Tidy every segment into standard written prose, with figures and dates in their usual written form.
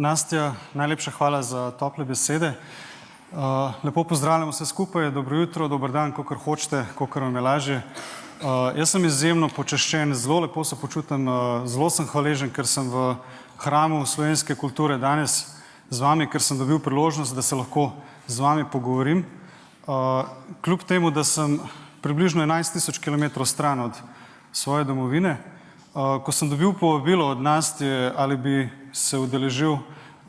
Nastja, najlepša hvala za tople besede. Lepo pozdravljamo vse skupaj, dobro jutro, dober dan, kakor hočete, kakor vam je lažje. Jaz sem izjemno počaščen, zelo lepo se počutim, zelo sem hvaležen, ker sem v hramu slovenske kulture danes z vami, ker sem dobil priložnost, da se lahko z vami pogovorim. Kljub temu, da sem približno 11.000 km stran od svoje domovine, ko sem dobil povabilo od Nastje, ali bi se udeležil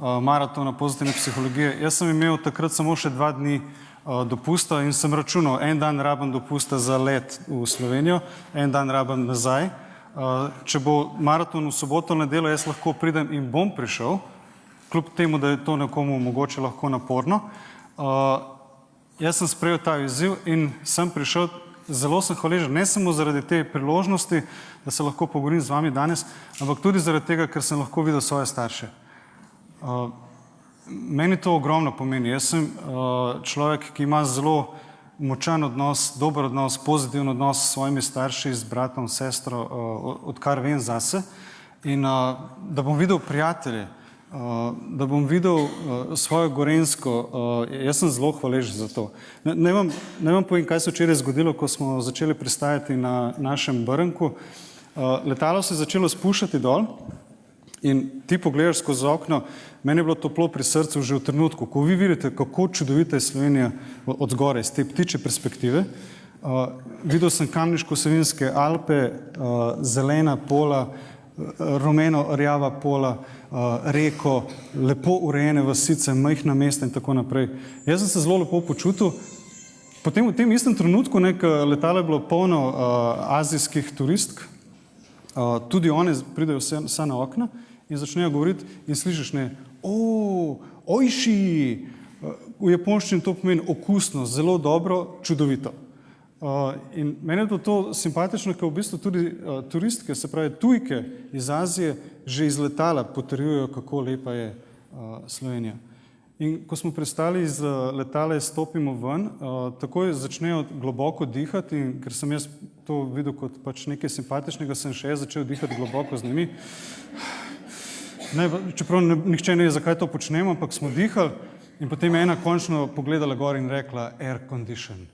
maratona pozitivne psihologije, jaz sem imel takrat samo še 2 dni dopusta in sem računal, en dan rabim dopusta za let v Slovenijo, en dan rabim nazaj. Če bo maraton v soboto, nedeljo, jaz lahko pridem in bom prišel, kljub temu, da je to nekomu mogoče lahko naporno. Jaz sem sprejel ta izziv in sem prišel, zelo sem hvaležen, ne samo zaradi te priložnosti, da se lahko pogovorim z vami danes, ampak tudi zaradi tega, ker sem lahko videl svoje starše. Meni to ogromno pomeni. Jaz sem človek, ki ima zelo močan odnos, dober odnos, pozitiven odnos s svojimi starši, z bratom, sestro, odkar vem zase. In da bom videl prijatelje, da bom videl svojo Gorenjsko, jaz sem zelo hvaležen za to. Naj vam povem, kaj se včeraj zgodilo, ko smo začeli pristajati na našem Brnku. Letalo se je začelo spuščati dol in ti pogledaš skozi okno, meni je bilo toplo pri srcu že v trenutku, ko vi vidite, kako čudovita je Slovenija od zgoraj, z te ptiče perspektive. Videl sem Kamniško-Savinjske Alpe, zelena pola, rumeno-rjava pola, reko, lepo urejene vasice, majhna mesta in tako naprej. Jaz sem se zelo lepo počutil. Potem v tem istem trenutku letalo je bilo polno azijskih turistk, tudi one pridejo vse na okna in začnejo govoriti in slišiš ojši, v japonščini to pomeni okusno, zelo dobro, čudovito. In meni je bilo to simpatično, ker v bistvu tudi turistke, se pravi tujke iz Azije, že iz letala potrjujejo, kako lepa je Slovenija. In ko smo pristali iz letala in stopimo ven, takoj začnejo globoko dihati in ker sem jaz to videl kot pač nekaj simpatičnega, sem še jaz začel dihati globoko z njimi. Čeprav nihče ne ve, zakaj to počnemo, ampak smo dihali in potem je ena končno pogledala gor in rekla air condition.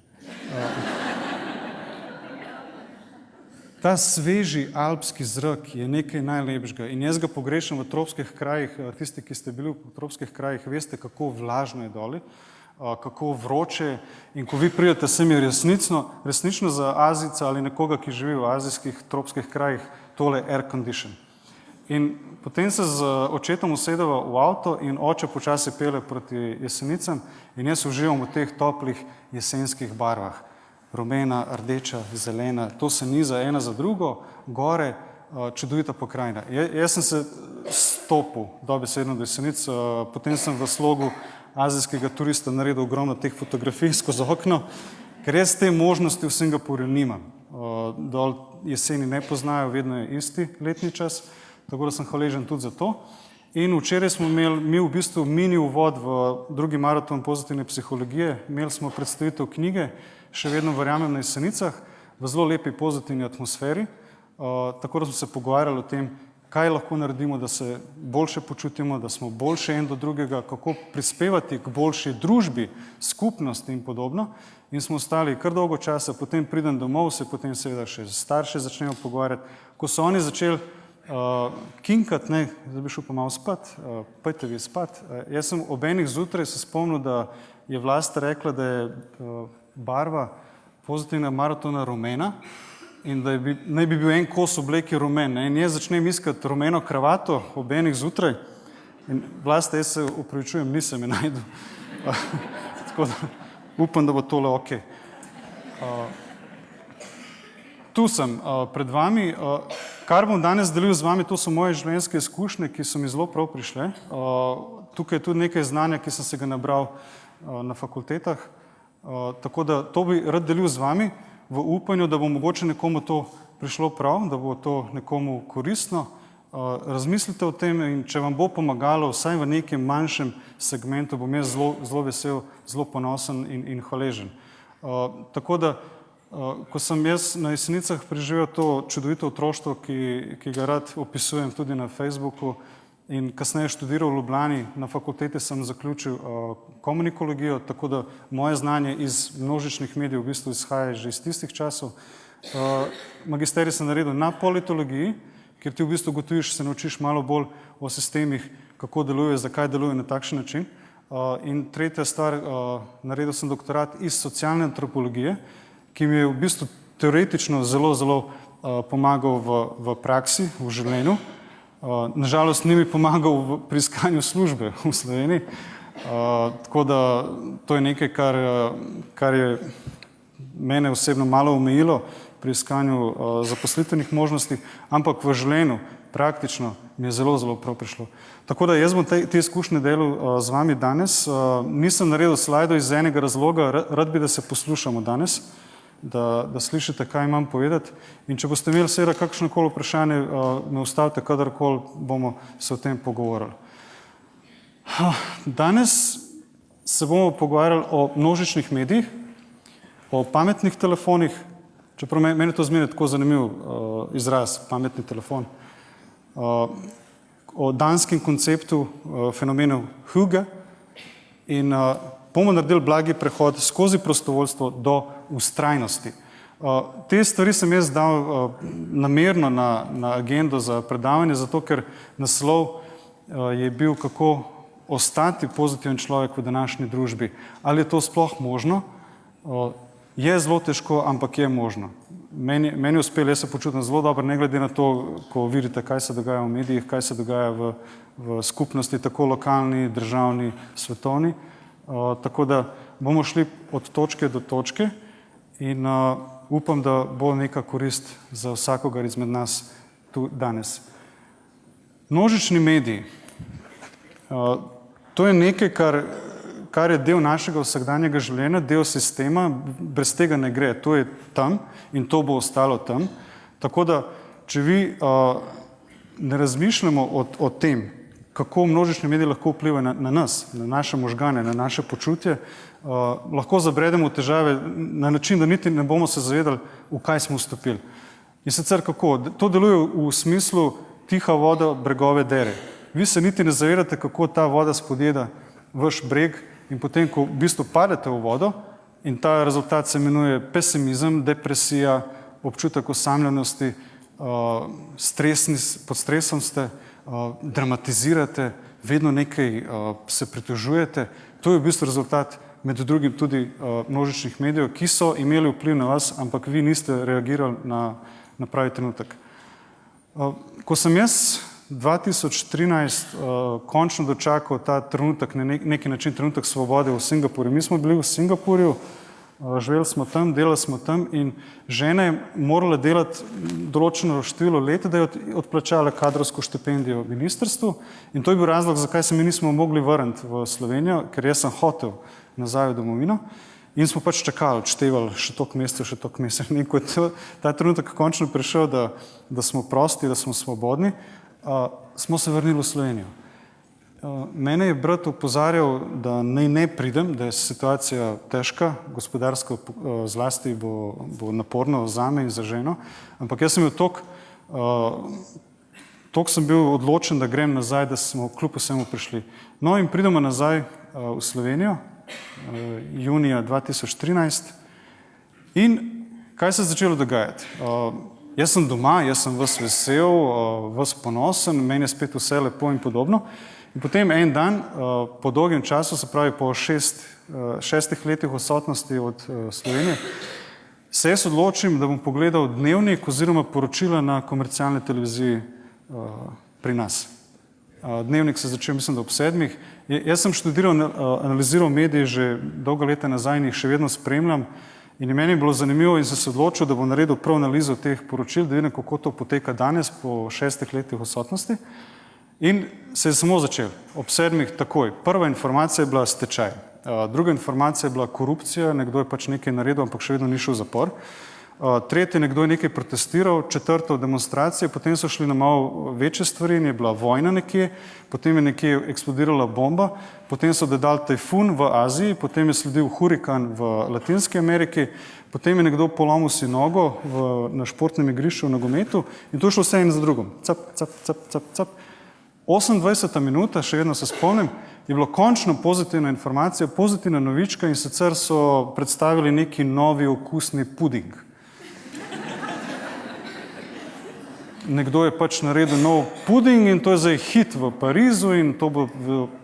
Ta sveži alpski zrak je nekaj najlepšega in jaz ga pogrešam v tropskih krajih. Tisti, ki ste bili v tropskih krajih, veste, kako vlažno je doli, kako vroče in ko vi pridete sem je resnično za Azijca ali nekoga, ki živi v azijskih tropskih krajih, tole air condition. In potem se z očetom usedeva v avto in oče počasi pelje proti Jesenicam in jaz uživam v teh toplih jesenskih barvah. Rumena, rdeča, zelena, to se niza ena za drugo, gore, čudovita pokrajina. Jaz sem se stopil dobesedno do Jesenic, potem sem v slogu azijskega turista naredil ogromno teh fotografij skozi okno, ker jaz te možnosti v Singapurju nimam. Dol jeseni ne poznajo, vedno je isti letni čas, tako da sem hvaležen tudi za to. In včeraj smo imeli mi v bistvu mini uvod v drugi maraton pozitivne psihologije, imeli smo predstavitev knjige, še vedno verjamem na Jesenicah, v zelo lepi pozitivni atmosferi, tako da smo se pogovarjali o tem, kaj lahko naredimo, da se boljše počutimo, da smo boljše en do drugega, kako prispevati k boljši družbi, skupnosti in podobno. In smo ostali kar dolgo časa, potem pridem domov, se potem seveda še starše začnejo pogovarjati. Ko so oni začeli kinkat, zdaj bi šel pa malo spat, pojte vi spat. Jaz sem ob enih zjutraj se spomnil, da je Vlasta rekla, da je barva pozitivna maratona rumena in da naj bi bil en kos obleki rumen. In jaz začnem iskati rumeno kravato ob enih zjutraj in Vlasta, jaz se opravičujem, nisem je najdu. Tako da upam, da bo tole ok. Tu sem pred vami. Kar bom danes delil z vami, to so moje življenjske izkušnje, ki so mi zelo prav prišle. Tukaj je tudi nekaj znanja, ki sem se ga nabral na fakultetah. Tako da to bi rad delil z vami v upanju, da bo mogoče nekomu to prišlo prav, da bo to nekomu koristno. Razmislite o tem in če vam bo pomagalo vsaj v nekem manjšem segmentu, bom jaz zelo vesel, zelo ponosen in hvaležen. Tako da Ko sem jaz na Jesenicah preživel to čudovito otroštvo, ki ga rad opisujem tudi na Facebooku, in kasneje študiral v Ljubljani. Na fakulteti sem zaključil komunikologijo, tako da moje znanje iz množičnih medijev v bistvu izhaja že iz tistih časov. Magisterij sem naredil na politologiji, kjer ti v bistvu gotoviš, se naučiš malo bolj o sistemih, kako deluje, zakaj deluje na takšen način. In tretja stvar, naredil sem doktorat iz socialne antropologije, ki mi je v bistvu teoretično zelo pomagal v praksi, v življenju. Nažalost, ni mi pomagal pri iskanju službe v Sloveniji, tako da to je nekaj, kar je mene osebno malo omejilo pri iskanju zaposlitvenih možnosti, ampak v življenju praktično mi je zelo prav prišlo. Tako da jaz bom te izkušnje delal z vami danes. Nisem naredil slajdov iz enega razloga, rad bi, da se poslušamo danes, da slišite, kaj imam povedati. In če boste imeli seveda kakšnokoli vprašanje, me ustavite, kadarkoli bomo se o tem pogovorili. Danes se bomo pogovarjali o množičnih medijih, o pametnih telefonih, čeprav meni to zmeraj tako zanimiv izraz, pametni telefon, o danskem konceptu fenomenov Hygge in bomo naredili blagi prehod skozi prostovoljstvo do vztrajnosti. Te stvari sem jaz dal namerno na agendo za predavanje, zato ker naslov je bil, kako ostati pozitiven človek v današnji družbi. Ali je to sploh možno? Je zelo težko, ampak je možno. Meni je uspelo, jaz se počutim zelo dobro, ne glede na to, ko vidite, kaj se dogaja v medijih, kaj se dogaja v skupnosti, tako lokalni, državni, svetovni. Tako da bomo šli od točke do točke in upam, da bo neka korist za vsakogar izmed nas tu danes. Množični mediji. To je nekaj, kar je del našega vsakdanjega življenja, del sistema, brez tega ne gre. To je tam in to bo ostalo tam. Tako da, če vi ne razmišljamo o tem, kako množični mediji lahko vplivajo na nas, na naše možgane, na naše počutje, lahko zabredemo v težave na način, da niti ne bomo se zavedali, v kaj smo vstopili. In sicer kako? To deluje v smislu tiha voda bregove dere. Vi se niti ne zavedate, kako ta voda spodjeda vaš breg in potem, ko v bistvu padete v vodo in ta rezultat se imenuje pesimizem, depresija, občutek osamljenosti, pod stresom ste, dramatizirate, vedno nekaj se pritožujete. To je v bistvu rezultat med drugim tudi množičnih medijev, ki so imeli vpliv na vas, ampak vi niste reagirali na pravi trenutek. Ko sem jaz 2013 končno dočakal ta trenutek, na neki način trenutek svobode v Singapurju. Mi smo bili v Singapurju, živeli smo tam, delali smo tam in žena je morala delati določeno število let, da je odplačala kadrovsko štipendijo v ministrstvu in to je bil razlog, zakaj se mi nismo mogli vrniti v Slovenijo, ker jaz sem hotel nazaj v domovino in smo pač čakali, odštevali še toliko mesecev. In ko je ta trenutek končno prišel, da smo prosti, da smo svobodni, smo se vrnili v Slovenijo. Mene je brat opozarjal, da naj ne pridem, da je situacija težka, gospodarsko zlasti bo naporno zame in za ženo, ampak jaz sem bil toliko sem bil odločen, da grem nazaj, da smo kljub vsemu prišli. No in pridemo nazaj v Slovenijo, junija 2013 in kaj se je začelo dogajati? Jaz sem doma, jaz sem ves vesel, ves ponosen, meni je spet vse lepo in podobno. In potem en dan, po dolgem času, se pravi po šestih letih odsotnosti od Slovenije, se jaz odločim, da bom pogledal dnevnik oziroma poročila na komercialni televiziji pri nas. Dnevnik se začel, mislim, da ob 7. Jaz sem študiral, analiziral medije že dolga leta nazaj in jih še vedno spremljam. In meni je bilo zanimivo in sem se odločil, da bom naredil prav analizo teh poročil, da vidim, kako to poteka danes po 6 letih odsotnosti. In se je samo začel, ob 7. takoj. Prva informacija je bila stečaj, druga informacija je bila korupcija, nekdo je pač nekaj naredil, ampak še vedno ni šel v zapor. Tretje, nekdo je nekaj protestiral, četrto demonstracije, potem so šli na malo večje stvari in je bila vojna nekje, potem je nekje eksplodirala bomba, potem so dodali tajfun v Aziji, potem je sledil hurikan v Latinski Ameriki, potem je nekdo polomil si nogo na športnem igrišču v nogometu in to je šlo vse en za drugom. Cap, cap, cap, cap, cap. 28. minuta, še vedno se spomnim, je bilo končno pozitivna informacija, pozitivna novička in sicer so predstavili neki novi okusni puding. Nekdo je pač naredil nov puding in to je zdaj hit v Parizu in to bo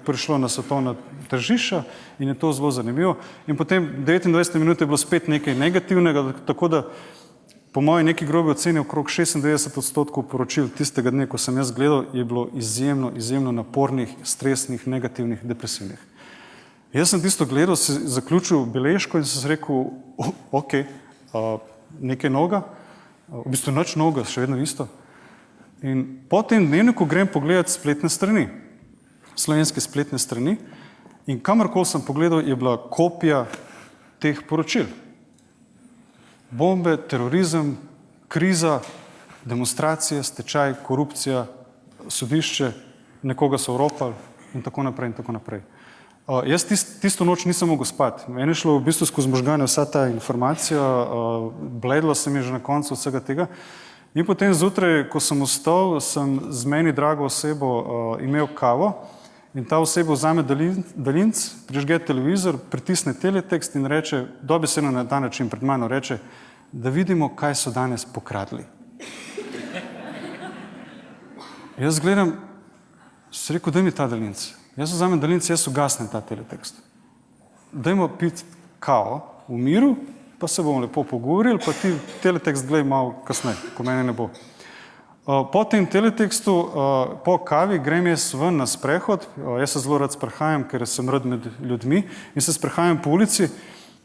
prišlo na svetovna tržišča in je to zelo zanimivo. In potem 29 minut je bilo spet nekaj negativnega, tako da po moji neki grobi oceni okrog 96% poročil tistega dne, ko sem jaz gledal, je bilo izjemno napornih, stresnih, negativnih, depresivnih. Jaz sem tisto gledal, si zaključil beležko in sem si rekel, ok, nekaj novega, v bistvu nič novega, še vedno isto. In po tem dnevniku grem pogledati spletne strani, slovenske spletne strani in kamorkoli sem pogledal, je bila kopija teh poročil. Bombe, terorizem, kriza, demonstracije, stečaj, korupcija, sodišče, nekoga so oropali in tako naprej in tako naprej. Jaz tisto noč nisem mogel spati. Meni je šlo v bistvu skozi možgane vsa ta informacija, bledlo se mi je že na koncu vsega tega. In potem zjutraj, ko sem vstal, sem z meni drago osebo imel kavo in ta oseba vzame daljinc, prižge televizor, pritisne teletekst in reče, dobesedno na ta način pred mano reče, da vidimo, kaj so danes pokradli. Jaz gledam, sem rekel, daj mi ta daljinc. Jaz vzamem daljinc, jaz ugasnem ta teletekst. Dajmo piti kavo v miru, pa se bomo lepo pogovorili, pa ti teletekst glej malo kasneje, ko mene ne bo. Po tem teletekstu, po kavi, grem jaz ven na sprehod, jaz se zelo rad sprehajam, ker sem rad med ljudmi in se sprehajam po ulici,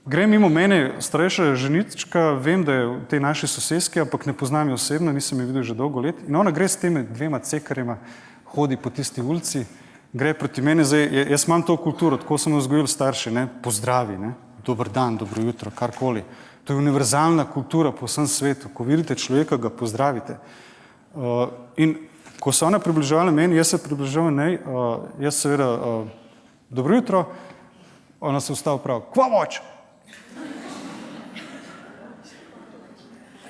grem mimo mene starejša ženička, vem, da je v tej naši soseski, ampak ne poznam jo osebno, nisem jo videl že dolgo let in ona gre s temi dvema cekarjema, hodi po tisti ulici, gre proti meni, zdaj, jaz imam to kulturo, tako sem jo vzgojil starši, ne, pozdravi, ne, dober dan, dobro jutro, karkoli. To je univerzalna kultura po vsem svetu, ko vidite človeka, ga pozdravite. In ko se ona približevala meni, jaz se približeval nej, jaz seveda, dobro jutro, ona se vstala prav, kva moč?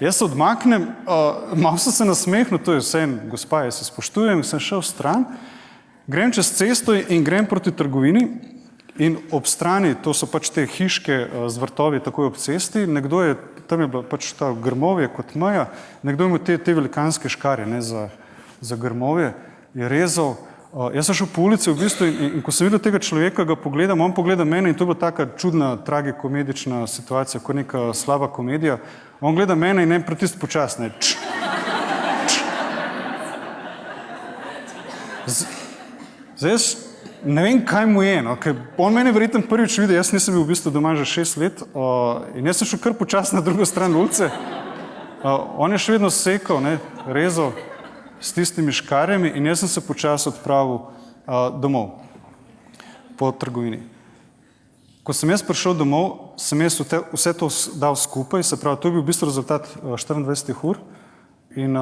Jaz se odmaknem, malo sem se nasmehnil, to je vse, gospa, jaz se spoštujem, sem šel stran, grem čez cesto in grem proti trgovini in ob strani, to so pač te hiške z vrtovi takoj ob cesti, nekdo je, tam je bila pač ta grmovje kot meja, nekdo je imel te velikanske škarje, ne, za grmovje, je rezal. Jaz sem šel po ulici v bistvu in ko sem videl tega človeka, ga pogledam, on pogleda mene in to je bila taka čudna, tragikomedična situacija, kot neka slaba komedija. On gleda mene in ne pritisti počasne. Zdaj jaz ne vem, kaj mu je, no, ker on mene verjetno prvič vidi, jaz nisem bil v bistvu doma že 6 let in jaz sem šel kar počas na drugo stran ulice. On je še vedno sekal, ne, rezal s tistimi škarjami in jaz sem se počasi odpravil domov po trgovini. Ko sem jaz prišel domov, sem jaz vse to dal skupaj, se pravi, to je bil v bistvu rezultat 24 ur in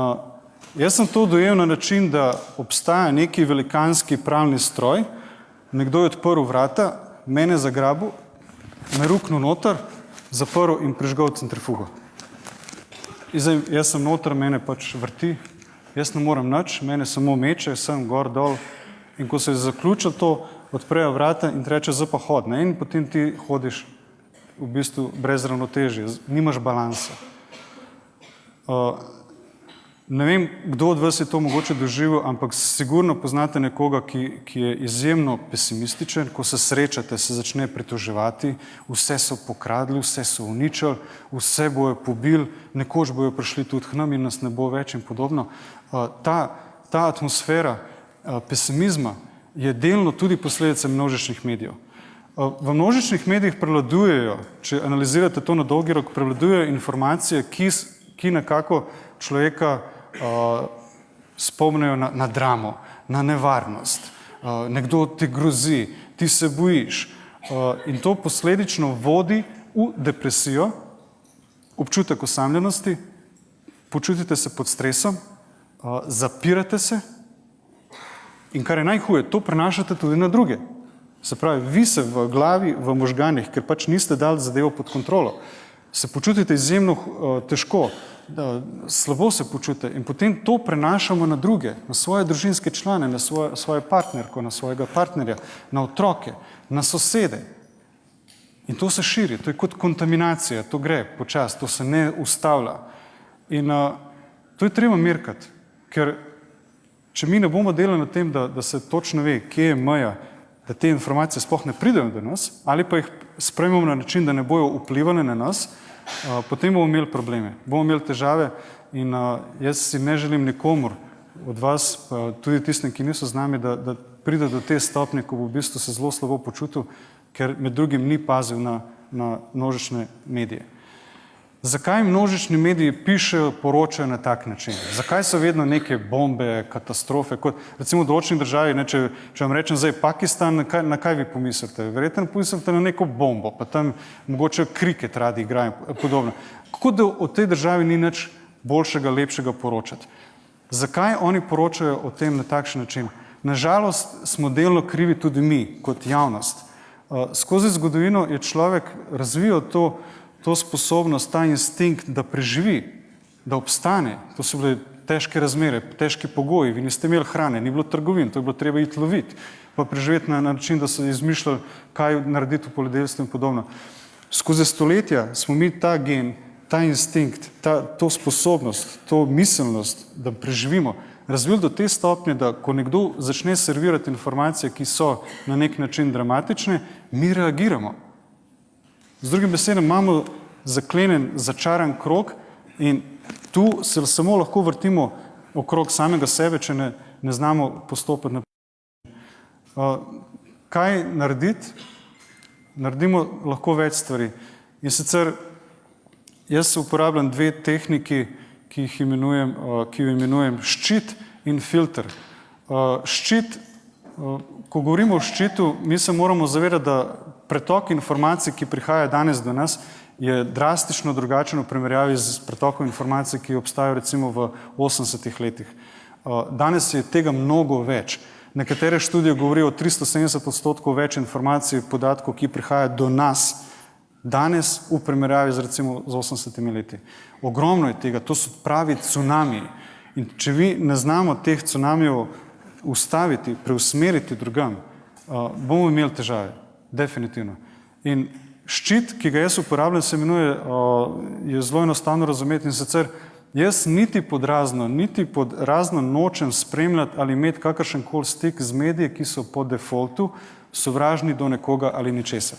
jaz sem to dojel na način, da obstaja neki velikanski pralni stroj, nekdo je odprl vrata, mene zagrabil, me ruknil noter, zaprl in prižgal centrifugo. In zdaj, jaz sem noter, mene pač vrti, jaz ne morem nič, mene samo meče, sem gor, dol in ko se je zaključil to, odprejo vrata in reče, zdaj pa hod, ne, in potem ti hodiš v bistvu brez ravnotežja, nimaš balansa. Ne vem, kdo od vas je to mogoče doživel, ampak sigurno poznate nekoga, ki je izjemno pesimističen, ko se srečate, se začne pritoževati, vse so pokradli, vse so uničili, vse bojo pobili, nekoč bojo prišli tudi k nam in nas ne bo več in podobno. Ta atmosfera pesimizma je delno tudi posledica množičnih medijev. V množičnih medijih prevladujejo, če analizirate to na dolgi rok, prevladujejo informacije, ki nekako človeka spomnijo na dramo, na nevarnost. Nekdo ti grozi, ti se bojiš in to posledično vodi v depresijo, občutek osamljenosti, počutite se pod stresom, zapirate se in kar je najhuje, to prenašate tudi na druge. Se pravi, vi se v glavi, v možganih, ker pač niste dali zadevo pod kontrolo, se počutite izjemno težko, slabo se počutite in potem to prenašamo na druge, na svoje družinske člane, na svojo partnerko, na svojega partnerja, na otroke, na sosede. In to se širi, to je kot kontaminacija, to gre počasi, to se ne ustavlja. In to je treba merkati, ker če mi ne bomo delali na tem, da se točno ve, kje je meja, da te informacije sploh ne pridejo do nas, ali pa jih sprejmemo na način, da ne bojo vplivali na nas, potem bomo imeli probleme, bomo imeli težave in jaz si ne želim nikomur od vas, pa tudi tistim, ki niso z nami, da pride do te stopnje, ko bo v bistvu se zelo slabo počutil, ker med drugim ni pazil na množične medije. Zakaj množični mediji pišejo, poročajo na tak način? Zakaj so vedno neke bombe, katastrofe? Kot recimo v določenih državi, če vam rečem zdaj Pakistan, na kaj vi pomislite? Verjetno pomislite na neko bombo, pa tam mogoče kriket radi igrajo in podobno. Kako da o tej državi ni nič boljšega, lepšega poročati? Zakaj oni poročajo o tem na takšen način? Nažalost smo delno krivi tudi mi, kot javnost. Skozi zgodovino je človek razvijal to sposobnost, ta instinkt, da preživi, da obstane. To so bile težke razmere, težki pogoji, vi niste imeli hrane, ni bilo trgovin, to je bilo treba iti loviti, pa preživeti na način, da so izmišljali, kaj narediti v poljedelstvu in podobno. Skozi stoletja smo mi ta gen, ta instinkt, to sposobnost, to miselnost, da preživimo, razvili do te stopnje, da ko nekdo začne servirati informacije, ki so na nek način dramatične, mi reagiramo. Z drugim besedem imamo zaklenen, začaran krog in tu se samo lahko vrtimo okrog samega sebe, če ne znamo postopati naprej. Kaj narediti? Naredimo lahko več stvari. In sicer jaz uporabljam dve tehniki, ki jo imenujem ščit in filter. Ščit, ko govorimo o ščitu, mi se moramo zavedati, da pretok informacij, ki prihaja danes do nas, je drastično drugačen v primerjavi z pretokom informacij, ki obstajajo recimo v 80-ih letih. Danes je tega mnogo več. Nekatere študije govorijo o 370% več informacij, podatkov, ki prihajajo do nas danes v primerjavi z recimo z 80 leti. Ogromno je tega, to so pravi cunamiji. In če vi ne znamo teh cunamijev ustaviti, preusmeriti drugam, bomo imeli težave, definitivno. In ščit, ki ga jaz uporabljam, se imenuje, je zelo enostavno razumeti in sicer jaz niti pod razno nočem spremljati ali imeti kakršenkoli stik z mediji, ki so po defaultu sovražni do nekoga ali ničesar.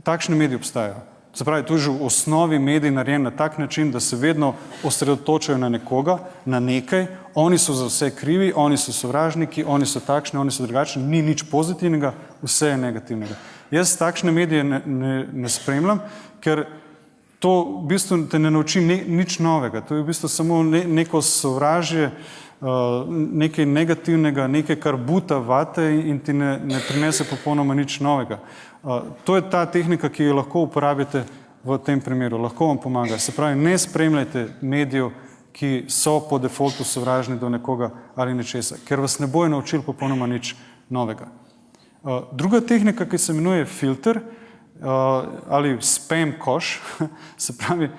Takšni mediji obstajajo. Se pravi, to je že v osnovi medij narejen na tak način, da se vedno osredotočajo na nekoga, na nekaj, oni so za vse krivi, oni so sovražniki, oni so takšni, oni so drugačni, ni nič pozitivnega, vse je negativnega. Jaz takšne medije ne spremljam, ker to v bistvu te ne nauči nič novega. To je v bistvu samo neko sovražje, nekaj negativnega, nekaj, kar buta vate in ti ne prinese popolnoma nič novega. To je ta tehnika, ki jo lahko uporabite v tem primeru, lahko vam pomaga. Se pravi, ne spremljajte medijev, ki so po defaultu sovražni do nekoga ali nečesa, ker vas ne bojo naučili popolnoma nič novega. Druga tehnika, ki se imenuje filter ali spam koš, se pravi,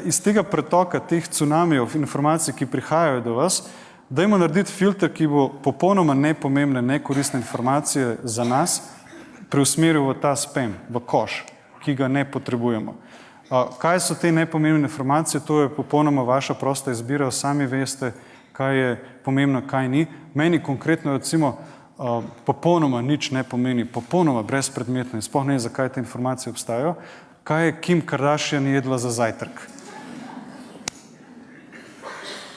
iz tega pretoka teh cunamijev informacij, ki prihajajo do vas, dajmo narediti filter, ki bo popolnoma nepomembne, nekoristne informacije za nas preusmeril v ta spam, v koš, ki ga ne potrebujemo. Kaj so te nepomembne informacije? To je popolnoma vaša prosta izbira, sami veste, kaj je pomembno, kaj ni. Meni konkretno recimo popolnoma nič ne pomeni, popolnoma brezpredmetno in sploh ne, zakaj te informacije obstajajo. Kaj je Kim Kardashian jedla za zajtrk?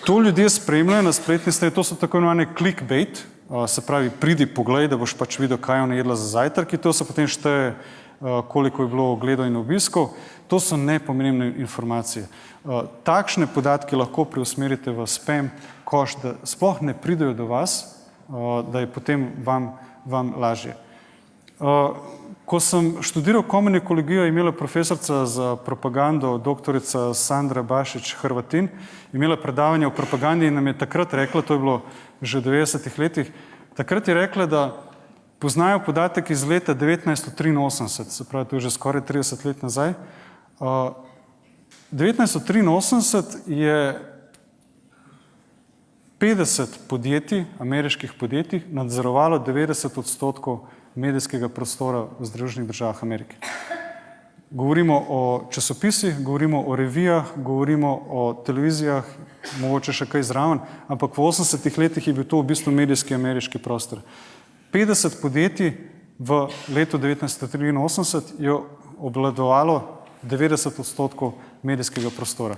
To ljudje spremljajo na spletni strani, to so tako imenovane clickbait, se pravi, pridi poglej, da boš pač videl, kaj ona jedla za zajtrk in to se potem šteje, koliko je bilo ogledov in obiskov. To so nepomembne informacije. Takšne podatke lahko preusmerite v spam koš, da sploh ne pridejo do vas, da je potem vam lažje. Ko sem študiral komunikologijo, je imela profesorica za propagando, doktorica Sandra Bašić Hrvatin, imela predavanje o propagandi in nam je takrat rekla, to je bilo že v 90-ih letih, takrat je rekla, da poznajo podatek iz leta 1983, se pravi, to je že skoraj 30 let nazaj. 1983 je 50 podjetij, ameriških podjetij, nadzorovalo 90% medijskega prostora v Združenih državah Amerike. Govorimo o časopisih, govorimo o revijah, govorimo o televizijah, mogoče še kaj zraven, ampak v 80 letih je bil to v bistvu medijski ameriški prostor. 50 podjetij v letu 1983 je obvladovalo 90% medijskega prostora.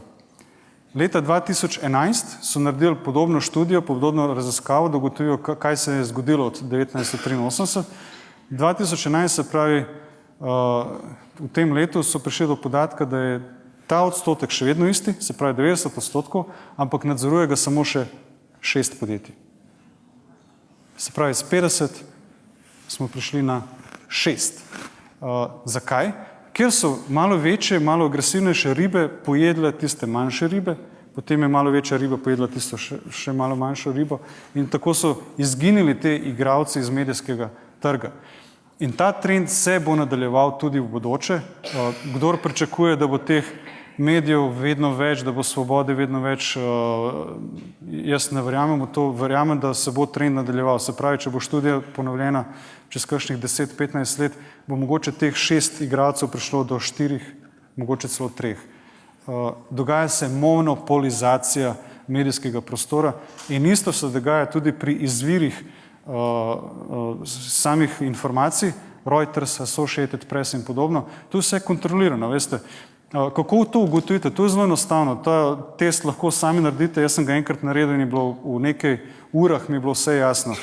Leta 2011 so naredili podobno študijo, podobno raziskavo, da ugotovijo, kaj se je zgodilo od 1983. 2011 se pravi, v tem letu so prišli do podatka, da je ta odstotek še vedno isti, se pravi 90%, ampak nadzoruje ga samo še 6 podjetij. Se pravi, z 50 smo prišli na 6. Zakaj? Ker so malo večje, malo agresivnejše ribe pojedle tiste manjše ribe, potem je malo večja riba pojedla tisto še malo manjšo ribo in tako so izginili te igralci iz medijskega trga. In ta trend se bo nadaljeval tudi v bodoče. Kdor pričakuje, da bo teh medijev vedno več, da bo svobode vedno več, jaz ne verjamem v to, verjamem, da se bo trend nadaljeval. Se pravi, če bo študija ponovljena čez kakšnih 10-15 let, bo mogoče teh 6 igralcev prišlo do 4, mogoče celo 3. Dogaja se monopolizacija medijskega prostora in isto se dogaja tudi pri izvirih samih informacij, Reuters, Associated Press in podobno. To je vse kontrolirano, veste. Kako to ugotovite? To je zelo enostavno. Ta test lahko sami naredite. Jaz sem ga enkrat naredil in je bilo v nekaj urah mi je bilo vse jasno.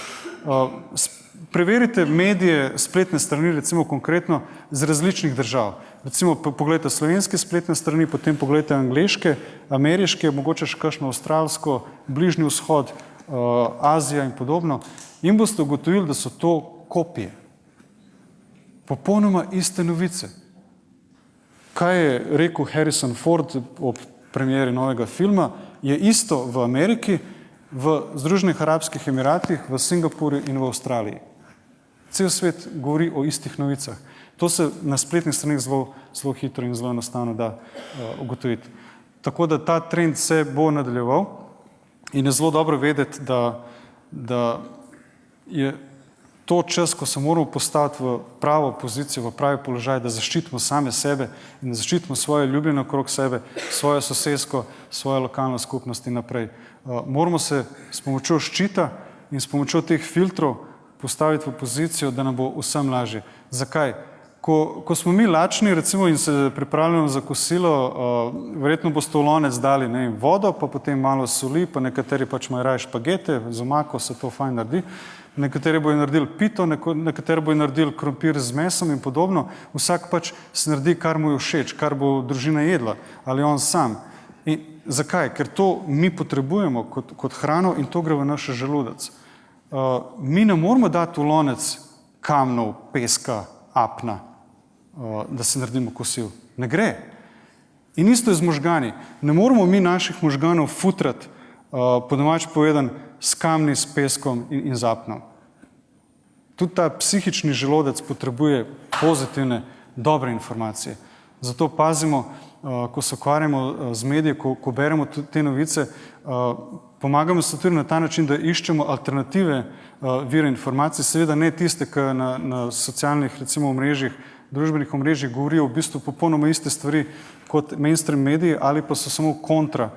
Preverite medije, spletne strani, recimo konkretno z različnih držav. Recimo pogledajte slovenske spletne strani, potem pogledajte angleške, ameriške, mogoče še kakšno avstralsko, Bližnji vzhod, Azija in podobno. In boste ugotovili, da so to kopije. Popolnoma iste novice. Kaj je rekel Harrison Ford ob premieri novega filma, je isto v Ameriki, v Združenih arabskih emiratih, v Singapurju in v Avstraliji. Cel svet govori o istih novicah. To se na spletnih stranih zelo hitro in zelo enostavno da ugotoviti. Tako da ta trend se bo nadaljeval in je zelo dobro vedeti, da je to čas, ko se moramo postaviti v pravo pozicijo, v pravi položaj, da zaščitimo same sebe in da zaščitimo svoje ljubljene okrog sebe, svojo sosesko, svojo lokalno skupnost in naprej. Moramo se s pomočjo ščita in s pomočjo teh filtrov postaviti v pozicijo, da nam bo vsem lažje. Zakaj? Ko smo mi lačni, recimo, in se pripravljamo za kosilo, verjetno boste v lonec dali vodo, pa potem malo soli, pa nekateri pač imajo raje špagete, z omako se to fajn naredi, nekateri bojo naredili pito, nekateri bojo naredili krompir z mesom in podobno. Vsak pač se naredi, kar mu je všeč, kar bo družina jedla, ali on sam. In zakaj? Ker to mi potrebujemo kot hrano in to gre v naš želodec. Mi ne moramo dati v lonec kamnov, peska, apna, da se naredimo kosil. Ne gre. In isto je z možgani. Ne moramo mi naših možganov futrati, po domače povedan, s kamni, s peskom in z apnom. Tudi ta psihični želodec potrebuje pozitivne, dobre informacije. Zato pazimo, ko se ukvarjamo z mediji, ko beremo te novice, pomagamo se tudi na ta način, da iščemo alternative vire informacij, seveda ne tiste, ki na socialnih, recimo, omrežjih, družbenih omrežjih govorijo v bistvu popolnoma iste stvari kot mainstream mediji ali pa so samo kontra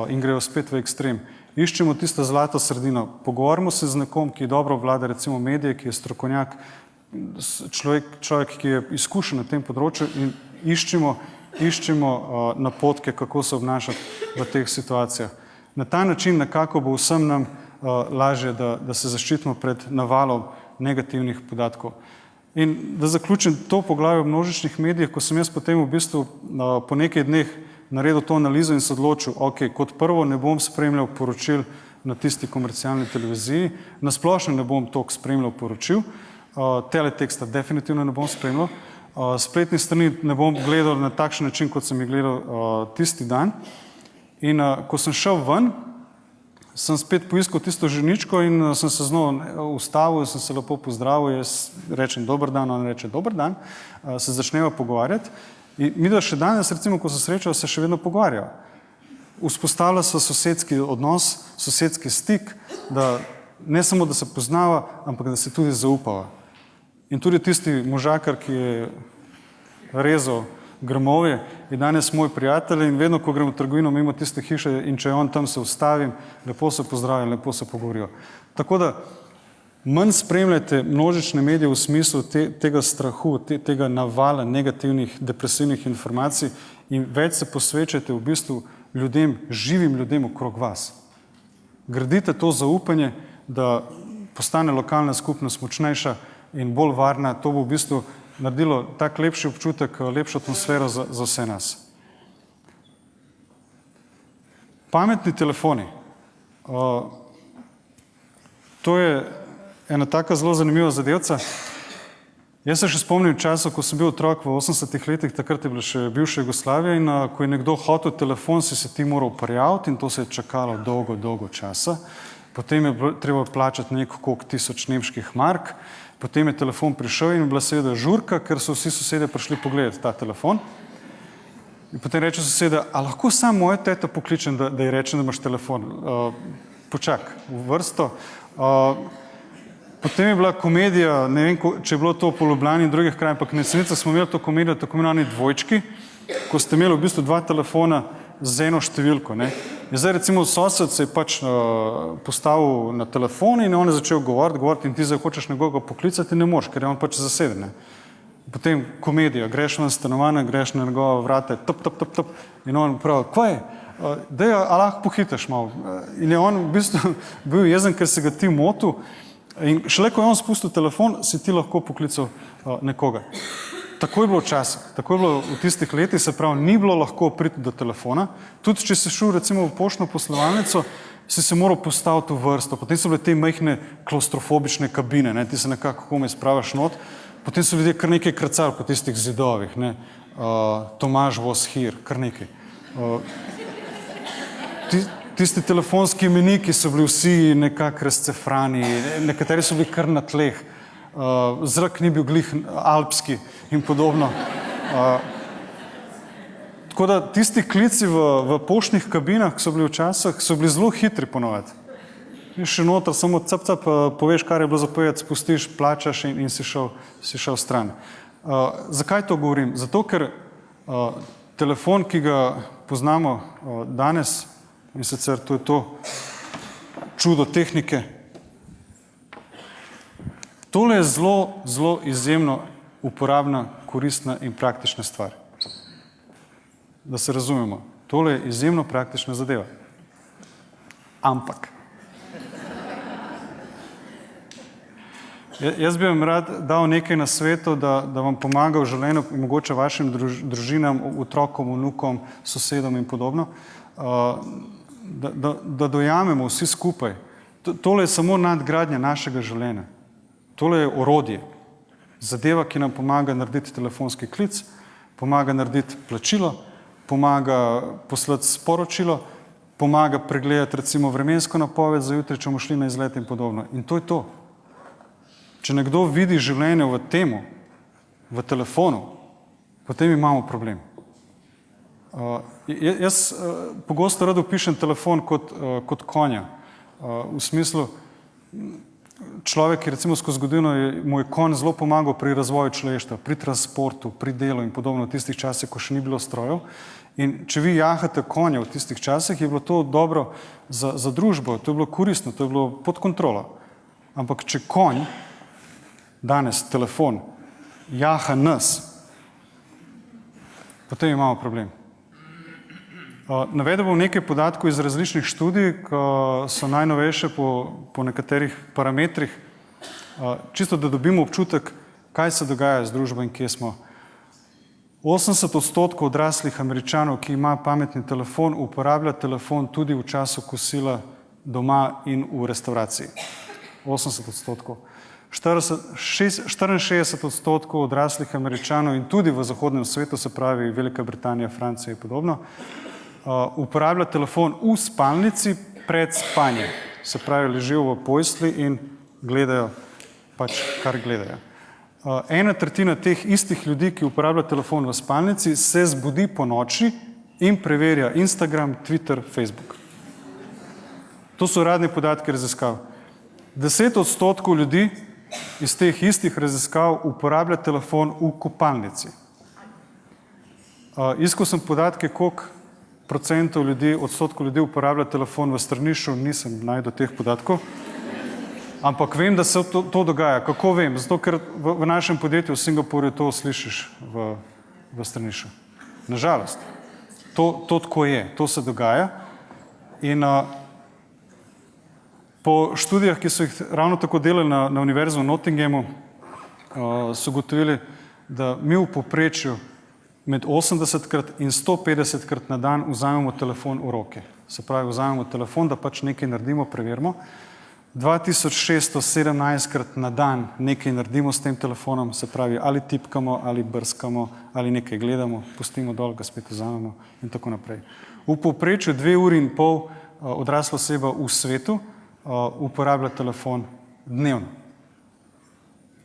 in grejo spet v ekstrem. Iščemo tisto zlato sredino, pogovorimo se z nekom, ki dobro vlada recimo medije, ki je strokovnjak, človek, ki je izkušen na tem področju in iščemo napotke, kako se obnašati v teh situacijah. Na ta način nekako bo vsem nam lažje, da se zaščitimo pred navalom negativnih podatkov. In da zaključim to poglavje o množičnih medijih, ko sem jaz potem v bistvu po nekaj dneh naredil to analizo in se odločil, ok, kot prvo ne bom spremljal poročil na tisti komercialni televiziji, na splošno ne bom toliko spremljal poročil, teleteksta definitivno ne bom spremljal, spletnih strani ne bom gledal na takšen način, kot sem jih gledal tisti dan. In ko sem šel ven, sem spet poiskal tisto ženičko in sem se znova ustavil, sem se lepo pozdravil, jaz rečem dober dan, on reče dober dan, se začneva pogovarjati in mi da še danes, recimo, ko se srečajo, se še vedno pogovarjajo. Vzpostavlja se sosedski odnos, sosedski stik, da ne samo, da se poznava, ampak da se tudi zaupava. In tudi tisti možakar, ki je rezal grmovje, je danes moj prijatelj in vedno, ko grem v trgovino mimo tiste hiše in če je on tam, se ustavim, lepo se pozdravim, lepo se pogovorijo. Tako da manj spremljajte množične medije v smislu tega strahu, tega navala negativnih, depresivnih informacij in več se posvečajte v bistvu ljudem, živim ljudem okrog vas. Gradite to zaupanje, da postane lokalna skupnost močnejša in bolj varna, to bo v bistvu naredilo tak lepši občutek, lepšo atmosfero za vse nas. Pametni telefoni. To je ena taka zelo zanimiva zadevca. Jaz se še spomnim časa, ko sem bil otrok v 80-ih letih, takrat je bila še bivša Jugoslavija in ko je nekdo hotel telefon, si se ti moral prijaviti in to se je čakalo dolgo časa. Potem je treba plačati koliko 1000 nemških mark, potem je telefon prišel in je bila seveda žurka, ker so vsi sosede prišli pogledati ta telefon. In potem reče soseda, a lahko sam mojo teto pokličem, da ji rečem, da imaš telefon. Počak, v vrsto. Potem je bila komedija, ne vem, če je bilo to po Ljubljani in drugih krajih, ampak na Jesenicah smo imeli to komedijo, tako imenovani dvojčki, ko ste imeli v bistvu 2 telefona z eno številko. Ne. In zdaj recimo sosed se je pač postavil na telefon in on je začel govoriti in ti zdaj hočeš nekoga poklicati, ne moreš, ker je on pač zaseden. Potem komedija, greš na stanovanje, greš na njegova vrata, top, in on pravi, kaj je? Dej, a lahko pohitaš malo. In je on v bistvu bil jezen, ker se ga ti motil in šele, ko je on spustil telefon, si ti lahko poklical nekoga. Tako je bilo včasih, tako je bilo v tistih letih, se pravi, ni bilo lahko priti do telefona. Tudi, če si šel recimo v poštno poslovalnico, si se moral postaviti v vrsto. Potem so bile te majhne klaustrofobične kabine, ne? Ti se nekako komaj spravaš not. Potem so ljudje kar nekaj krcali po tistih zidovih, ne? Tomaž was here, kar nekaj. Tisti telefonski imeniki so bili vsi nekako razcefrani, nekateri so bili kar na tleh. Zrak ni bil glih alpski in podobno. Tako da tisti klici v poštnih kabinah, ki so bili včasih, so bili zelo hitri ponovadi. In še noter, samo cap, poveš, kar je bilo za povedati, spustiš, plačaš in si šel stran. Zakaj to govorim? Zato, ker telefon, ki ga poznamo danes, in sicer to je to čudo tehnike, tole je zelo izjemno uporabna, koristna in praktična stvar. Da se razumemo, tole je izjemno praktična zadeva. Ampak jaz bi vam rad dal nekaj nasvetov, da vam pomaga v življenju, mogoče vašim družinam, otrokom, vnukom, sosedom in podobno, da dojamemo vsi skupaj. Tole je samo nadgradnja našega življenja. Tole je orodje, zadeva, ki nam pomaga narediti telefonski klic, pomaga narediti plačilo, pomaga poslati sporočilo, pomaga pregledati recimo vremensko napoved za jutri, če bomo šli na izlet in podobno. In to je to. Če nekdo vidi življenje v temu, v telefonu, potem imamo problem. Jaz pogosto rad opišem telefon kot konja. V smislu, človek, ki recimo skozi zgodovino mu je konj zelo pomagal pri razvoju človeštva, pri transportu, pri delu in podobno v tistih časih, ko še ni bilo strojev. In če vi jahate konja v tistih časih, je bilo to dobro za družbo, to je bilo koristno, to je bilo pod kontrolo. Ampak če konj, danes telefon, jaha nas, potem imamo problem. Navedel bom nekaj podatkov iz različnih študij, ki so najnovejše po nekaterih parametrih, čisto da dobimo občutek, kaj se dogaja z družbo in kje smo. 80% odraslih Američanov, ki ima pametni telefon, uporablja telefon tudi v času kosila doma in v restavraciji. 80%. 64% odraslih Američanov in tudi v zahodnem svetu, se pravi Velika Britanija, Francija in podobno, uporablja telefon v spalnici, pred spanjem. Se pravi, ležijo v postelji in gledajo pač, kar gledajo. 1/3 teh istih ljudi, ki uporablja telefon v spalnici, se zbudi po noči in preverja Instagram, Twitter, Facebook. To so uradni podatki raziskav. 10% ljudi iz teh istih raziskav uporablja telefon v kopalnici. Iskal sem podatke, koliko odstotkov ljudi uporablja telefon v stranišču, nisem najdel teh podatkov. Ampak vem, da se to dogaja. Kako vem? Zato, ker v našem podjetju v Singapurju to slišiš v stranišču. Nažalost. To tako je. To se dogaja. In po študijah, ki so jih ravno tako delali na univerzi v Nottinghamu, so ugotovili, da mi v povprečju med 80krat in 150krat na dan vzamemo telefon v roke. Se pravi, vzamemo telefon, da pač nekaj naredimo, preverimo. 2617krat na dan nekaj naredimo s tem telefonom, se pravi, ali tipkamo, ali brskamo, ali nekaj gledamo, pustimo dol, ga spet vzamemo in tako naprej. V povprečju 2,5 ure odrasla oseba v svetu uporablja telefon dnevno.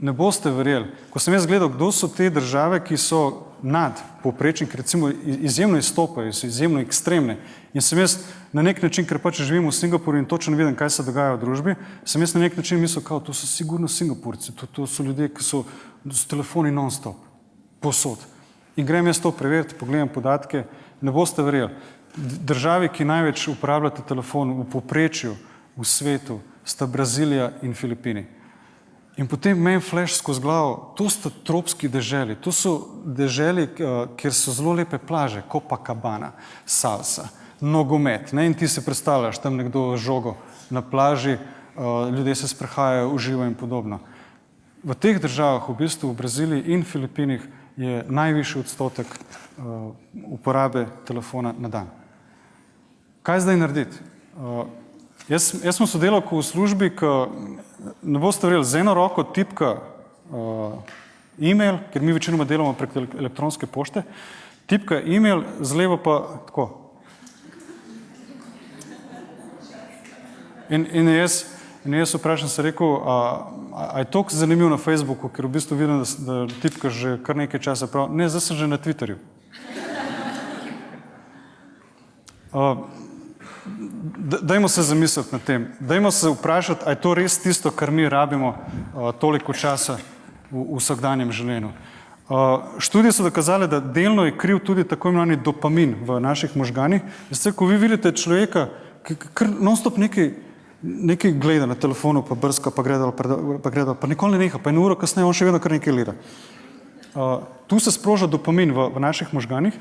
Ne boste verjeli, ko sem jaz gledal, kdo so te države, ki so nad povprečjem, ki recimo izjemno izstopajo, so izjemno ekstremne. In sem jaz na nek način, ker pač živim v Singapurju in točno vidim, kaj se dogaja v družbi, sem jaz na nek način mislil, kao, to so sigurno Singapurci, to so ljudje, ki so s telefoni non-stop, posod. In grem jaz to preveriti, pogledam podatke, ne boste verjeli. Državi, ki največ uporabljate telefon v povprečju v svetu, sta Brazilija in Filipini. In potem meni flash skozi glavo, to sta tropski deželi, to so deželi, kjer so zelo lepe plaže, Copacabana, salsa, nogomet, ne? In ti se predstavljaš, tam nekdo žogo na plaži, ljudje se sprehajajo, uživajo in podobno. V teh državah, v bistvu v Braziliji in Filipinih, je najvišji odstotek uporabe telefona na dan. Kaj zdaj narediti? Jaz sem sodelavko v službi, ki, ne boste verjeli, z eno roko tipka e-mail, ker mi večinoma delamo prek elektronske pošte, tipka e-mail, z levo pa tako. In jaz vprašam se rekel, a je toliko zanimiv na Facebooku, ker v bistvu vidim, da tipkaš že kar nekaj časa prav. Ne, zdaj sem že na Twitterju. Dajmo se zamisliti na tem. Dajmo se vprašati, a je to res tisto, kar mi rabimo toliko časa v vsakdanjem življenju. Študije so dokazale, da delno je kriv tudi tako imenovani dopamin v naših možganih. Veste, ko vi vidite človeka, ki kar non-stop nekaj gleda na telefonu, pa brska, pa gleda, pa nikoli ne neha, pa eno uro kasneje on še vedno kar nekaj gleda. Tu se sproža dopamin v naših možganih.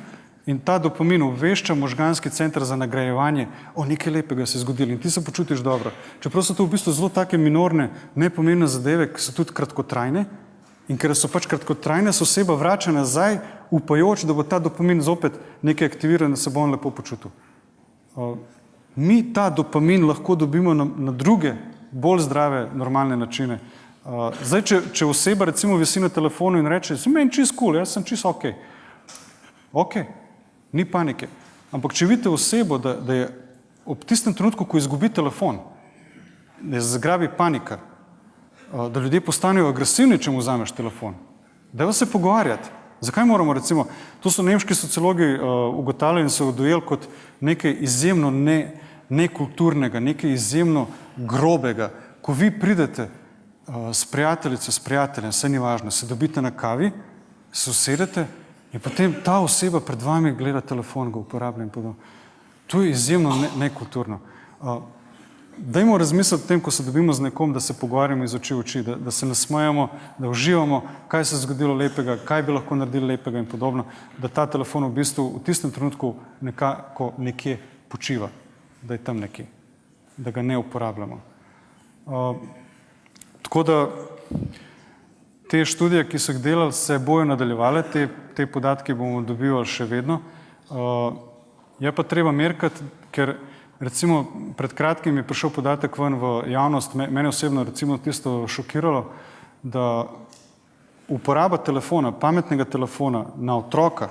In ta dopamin obvešča možganski center za nagrajevanje, nekaj lepega se je zgodilo in ti se počutiš dobro. Čeprav so to v bistvu zelo take minorne, nepomembne zadeve, ki so tudi kratkotrajne in ker so pač kratkotrajne, se oseba vrača nazaj, upajoč, da bo ta dopamin zopet nekaj aktiviral in da se bo on lepo počutil. Mi ta dopamin lahko dobimo na druge, bolj zdrave, normalne načine. Zdaj, če oseba recimo visi na telefonu in reče, meni čist cool, jaz sem čist ok. Ok. Ni panike. Ampak če vidite osebo, da je ob tistem trenutku, ko izgubi telefon, da je zagrabi panika, da ljudje postanejo agresivni, če mu vzameš telefon, dajmo se pogovarjati. Zakaj moramo recimo, to so nemški sociologi ugotavljali in so dojeli kot nekaj izjemno nekulturnega, nekaj izjemno grobega. Ko vi pridete s prijateljico, s prijateljem, vse ni važno, se dobite na kavi, se usedete, in potem ta oseba pred vami gleda telefon, ga uporablja in podobno. To je izjemno nekulturno. Dajmo razmisliti o tem, ko se dobimo z nekom, da se pogovarjamo iz oči v oči, da se nasmejamo, da uživamo, kaj se je zgodilo lepega, kaj bi lahko naredili lepega in podobno, da ta telefon v bistvu v tistem trenutku nekako nekje počiva, da je tam nekje, da ga ne uporabljamo. Tako da te študije, ki so jih delali, se bojo nadaljevale, te podatke bomo dobivali še vedno. Je pa treba merkati, ker recimo pred kratkim je prišel podatek ven v javnost, mene osebno recimo tisto šokiralo, da uporaba telefona, pametnega telefona na otroka,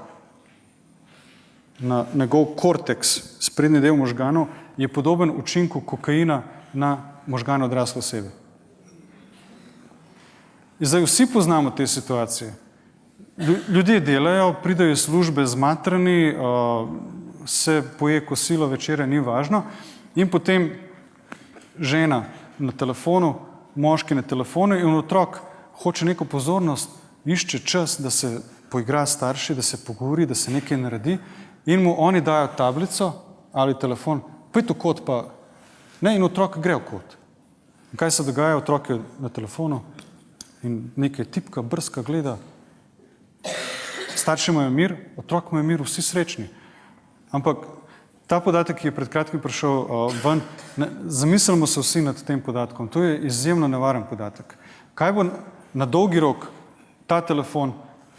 na njegov korteks, sprednji del možganov, je podoben učinku kokaina na možgane odrasle osebe. In zdaj vsi poznamo te situacije. Ljudje delajo, pridejo iz službe zmatrani, se poje kosilo večera, ni važno, in potem žena na telefonu, moški na telefonu in otrok hoče neko pozornost, išče čas, da se poigra s starši, da se pogovori, da se nekaj naredi in mu oni dajo tablico ali telefon, pojdi v kot pa, ne, in otrok gre v kot. In kaj se dogaja? Otrok je na telefonu in nekaj tipka, brska, gleda. Starši imajo mir, otrok imajo mir, vsi srečni. Ampak ta podatek, ki je pred kratkim prišel ven, zamislimo se vsi nad tem podatkom. To je izjemno nevaren podatek. Kaj bo na dolgi rok ta telefon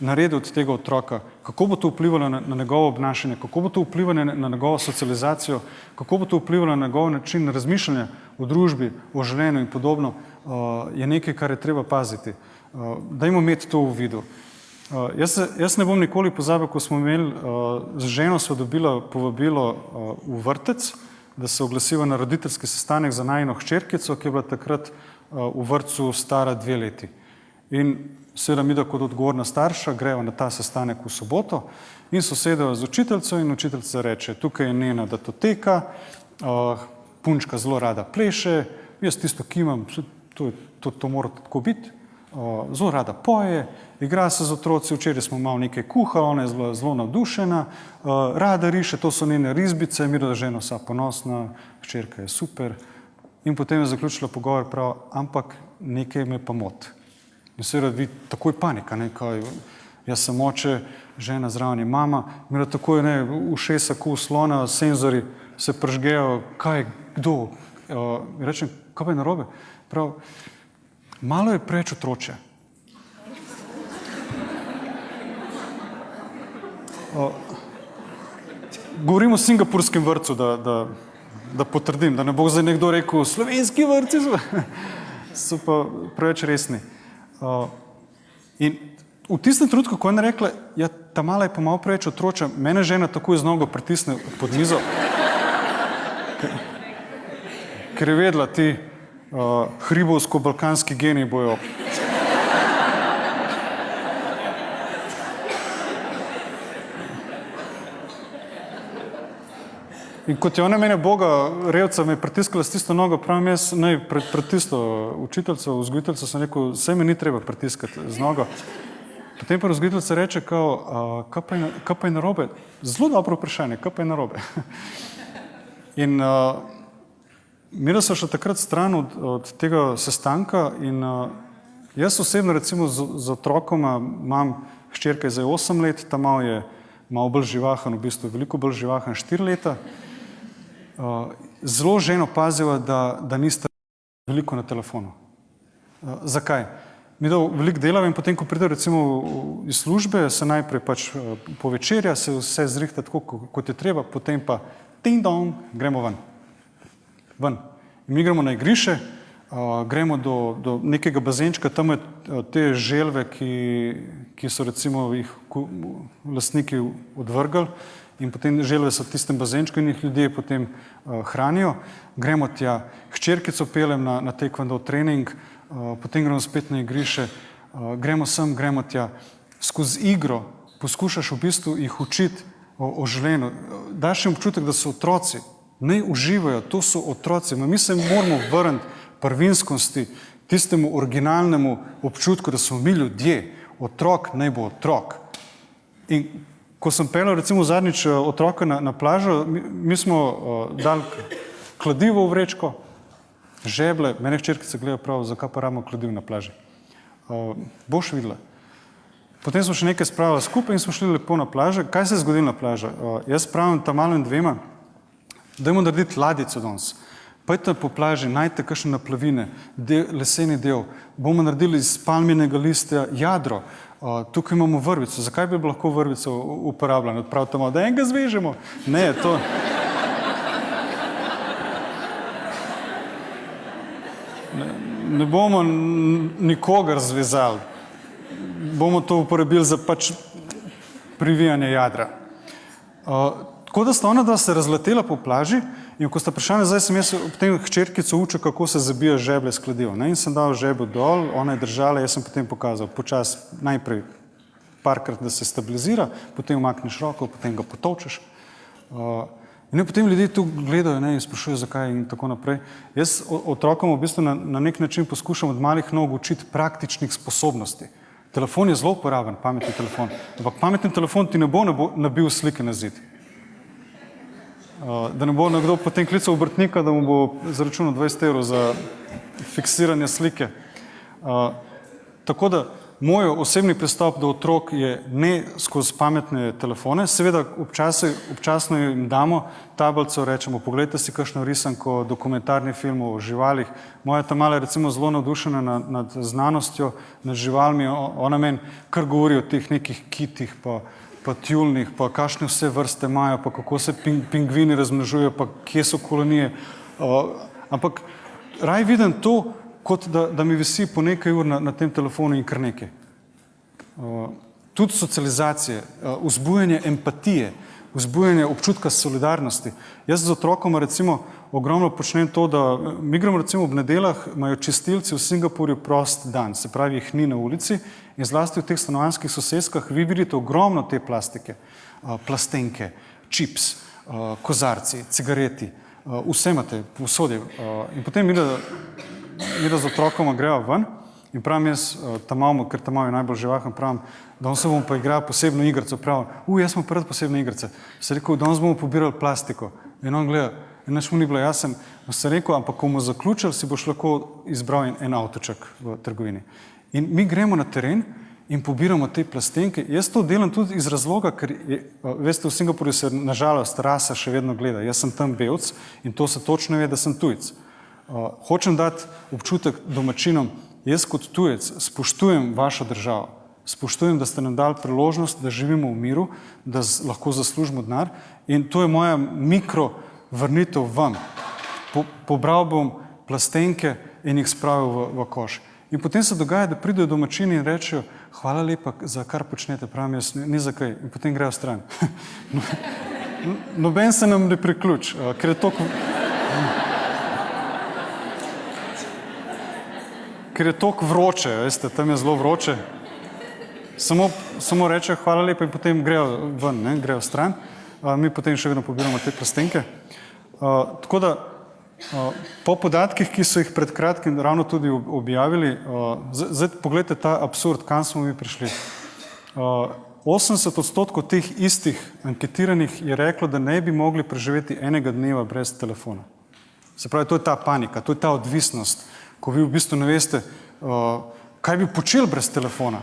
naredil od tega otroka? Kako bo to vplivalo na njegovo obnašanje? Kako bo to vplivalo na njegovo socializacijo? Kako bo to vplivalo na njegov način razmišljanja o družbi, o življenju in podobno? Je nekaj, kar je treba paziti. Dajmo imeti to v vidu. Jaz ne bom nikoli pozabil, ko smo imeli, z ženo sva dobila povabilo v vrtec, da se oglasiva na roditeljski sestanek za najino hčerkico, ki je bila takrat v vrtcu stara 2 leti. In seveda mi, da kot odgovorna starša, greva na ta sestanek v soboto in sosedejo z učiteljico in učiteljica reče, tukaj je njena datoteka, punčka zelo rada pleše, jaz tisto kimam, to mora tako biti, zelo rada poje, igra se z otroci, včeraj smo malo nekaj kuhali, ona je zelo navdušena, rada riše, to so njene risbice, mi da žena vsa ponosna, hčerka je super. In potem je zaključila pogovor prav, ampak nekaj me pa moti. In seveda vi takoj panika, ne, kaj, jaz sem oče, žena zraven je mama, mi da takoj, ne, ušesa ko slona, senzori se pržgejo, kaj, kdo? Rečem, kaj pa je narobe? Prav, malo je preveč otroče. Govorim o singapurskem vrtcu, da potrdim, da ne bo zdaj nekdo rekel, slovenski vrtci so pa preveč resni. In v tistem trenutku, ko je ona rekla, ja, ta mala je pa malo preveč otroča, mene žena takoj z nogo pritisne pod mizo, ker je vedela, ti hribovsko-balkanski geni bojo. In kot je ona mene Boga, revca, me je pritiskala s tisto nogo, pravim jaz, naj pred tisto učiteljico, vzgojiteljico sem rekel, saj me ni treba pritiskati z nogo. Potem pa vzgojiteljica reče, kao, kaj pa je narobe? Zelo dobro vprašanje, kaj pa je narobe? In mi smo šli takrat stran od tega sestanka in jaz osebno recimo z otrokoma imam, hčerka je zdaj 8 let, ta malo je malo bolj živahen, v bistvu veliko bolj živahen, 4 leta. Zelo ženo paziva, da niste veliko na telefonu. Zakaj? Mi da veliko delava in potem, ko pride recimo iz službe, se najprej pač povečerja, se vse zrihta tako, kot je treba, potem pa ding dong, gremo ven. Ven. In mi gremo na igrišče, gremo do nekega bazenčka, tam je te želve, ki so recimo jih lastniki odvrgali in potem želve so v tistem bazenčku in jih ljudje potem hranijo. Gremo tja, hčerkico peljem na taekwondo trening, potem gremo spet na igrišče, gremo sem, gremo tja. Skozi igro poskušaš v bistvu jih učiti o življenju. Daš jim občutek, da so otroci, naj uživajo, to so otroci. Mi se moramo vrniti prvinskosti, tistemu originalnemu občutku, da smo mi ljudje, otrok naj bo otrok. In ko sem peljal recimo zadnjič otroka na plažo, mi smo dali kladivo v vrečko, žeble, mene hčerkice gledajo prav, zakaj pa rabimo kladiv na plaži. Boš videla. Potem smo še nekaj spravili skupaj in smo šli lepo na plažo. Kaj se je zgodilo na plažo? Jaz pravim tam malim dvema, dajmo narediti ladico danes. Pojdite po plaži, najdite kakšne naplavine, leseni del, bomo naredili iz palminega listja jadro, tukaj imamo vrvico. Zakaj bi lahko vrvico uporabljali? Pravite, da enega zvežemo? Ne, to... Ne bomo nikogar zvezali. Bomo to uporabili za pač privijanje jadra. Tako da sta ona dva se razletela po plaži in ko sta prišla nazaj, sem jaz potem hčerkico učil, kako se zabija žeblje s kladivom. In sem dal žebel dol, ona je držala, jaz sem potem pokazal počas najprej parkrat, da se stabilizira, potem umakneš roko, potem ga potovčeš. In potem ljudje tu gledajo in sprašujejo, zakaj in tako naprej. Jaz otrokom v bistvu na nek način poskušam od malih nog učiti praktičnih sposobnosti. Telefon je zelo uporaben, pametni telefon. Ampak pametni telefon ti ne bo nabil slike na zid. Da ne bo nekdo potem klical obrtnika, da mu bo zaračunal 20 € za fiksiranje slike. Tako da moj osebni pristop do otrok je ne skozi pametne telefone. Seveda občasno jim damo tablico, rečemo, pogledajte si kakšno risanko, dokumentarni film o živalih. Moja ta mala je recimo zelo navdušena nad znanostjo, nad živalmi. Ona meni kar govori o teh nekih kitih, pa tjulnih, pa kakšne vse vrste imajo, pa kako se pingvini razmnožujejo, pa kje so kolonije. Ampak raj vidim to, kot da mi visi po nekaj ur na tem telefonu in kar nekaj. Tudi socializacije, vzbujanje empatije, vzbujanje občutka solidarnosti. Jaz z otrokoma recimo ogromno počnem to, da mi gremo recimo ob nedeljah, imajo čistilci v Singapurju prost dan, se pravi jih ni na ulici in zlasti v teh stanovanjskih sosedskah vi vidite ogromno te plastike, plastenke, čips, kozarci, cigareti, vse imate, povsod je. In potem mi da z otrokoma grejo ven in pravim jaz, ker ta mal je najbolj živahen, pravim, danes se bomo pa igrali posebno igrico, pravim, jaz smo prvi posebne igrice. Se rekel, danes bomo pobirali plastiko. In on gleda, in naš mu ni bilo, jaz sem se rekel, ampak ko bomo zaključili, si boš lahko izbral en avtoček v trgovini. In mi gremo na teren in pobiramo te plastenke. Jaz to delam tudi iz razloga, ker veste, v Singapurju se nažalost rasa še vedno gleda. Jaz sem tam belc in to se točno ve, da sem tujec. Hočem dati občutek domačinom, jaz kot tujec spoštujem vašo državo, spoštujem, da ste nam dali priložnost, da živimo v miru, da lahko zaslužimo denar in to je moja mikro vrnitev vam. Pobral bom plastenke in jih spravil v koš. In potem se dogaja, da pridejo domačini in rečejo, hvala lepa za kar počnete, pravim jaz, ni za kaj. In potem grejo stran. Noben se nam ne priključ, ker je toliko vroče, veste, tam je zelo vroče. Samo rečejo hvala lepa in potem grejo ven, grejo stran. Mi potem še vedno pobiramo te plastenke. Tako da po podatkih, ki so jih pred kratkim ravno tudi objavili, zdaj pogledajte ta absurd, kam smo mi prišli. 80% teh istih anketiranih je reklo, da ne bi mogli preživeti enega dneva brez telefona. Se pravi, to je ta panika, to je ta odvisnost, ko vi v bistvu ne veste, kaj bi počeli brez telefona.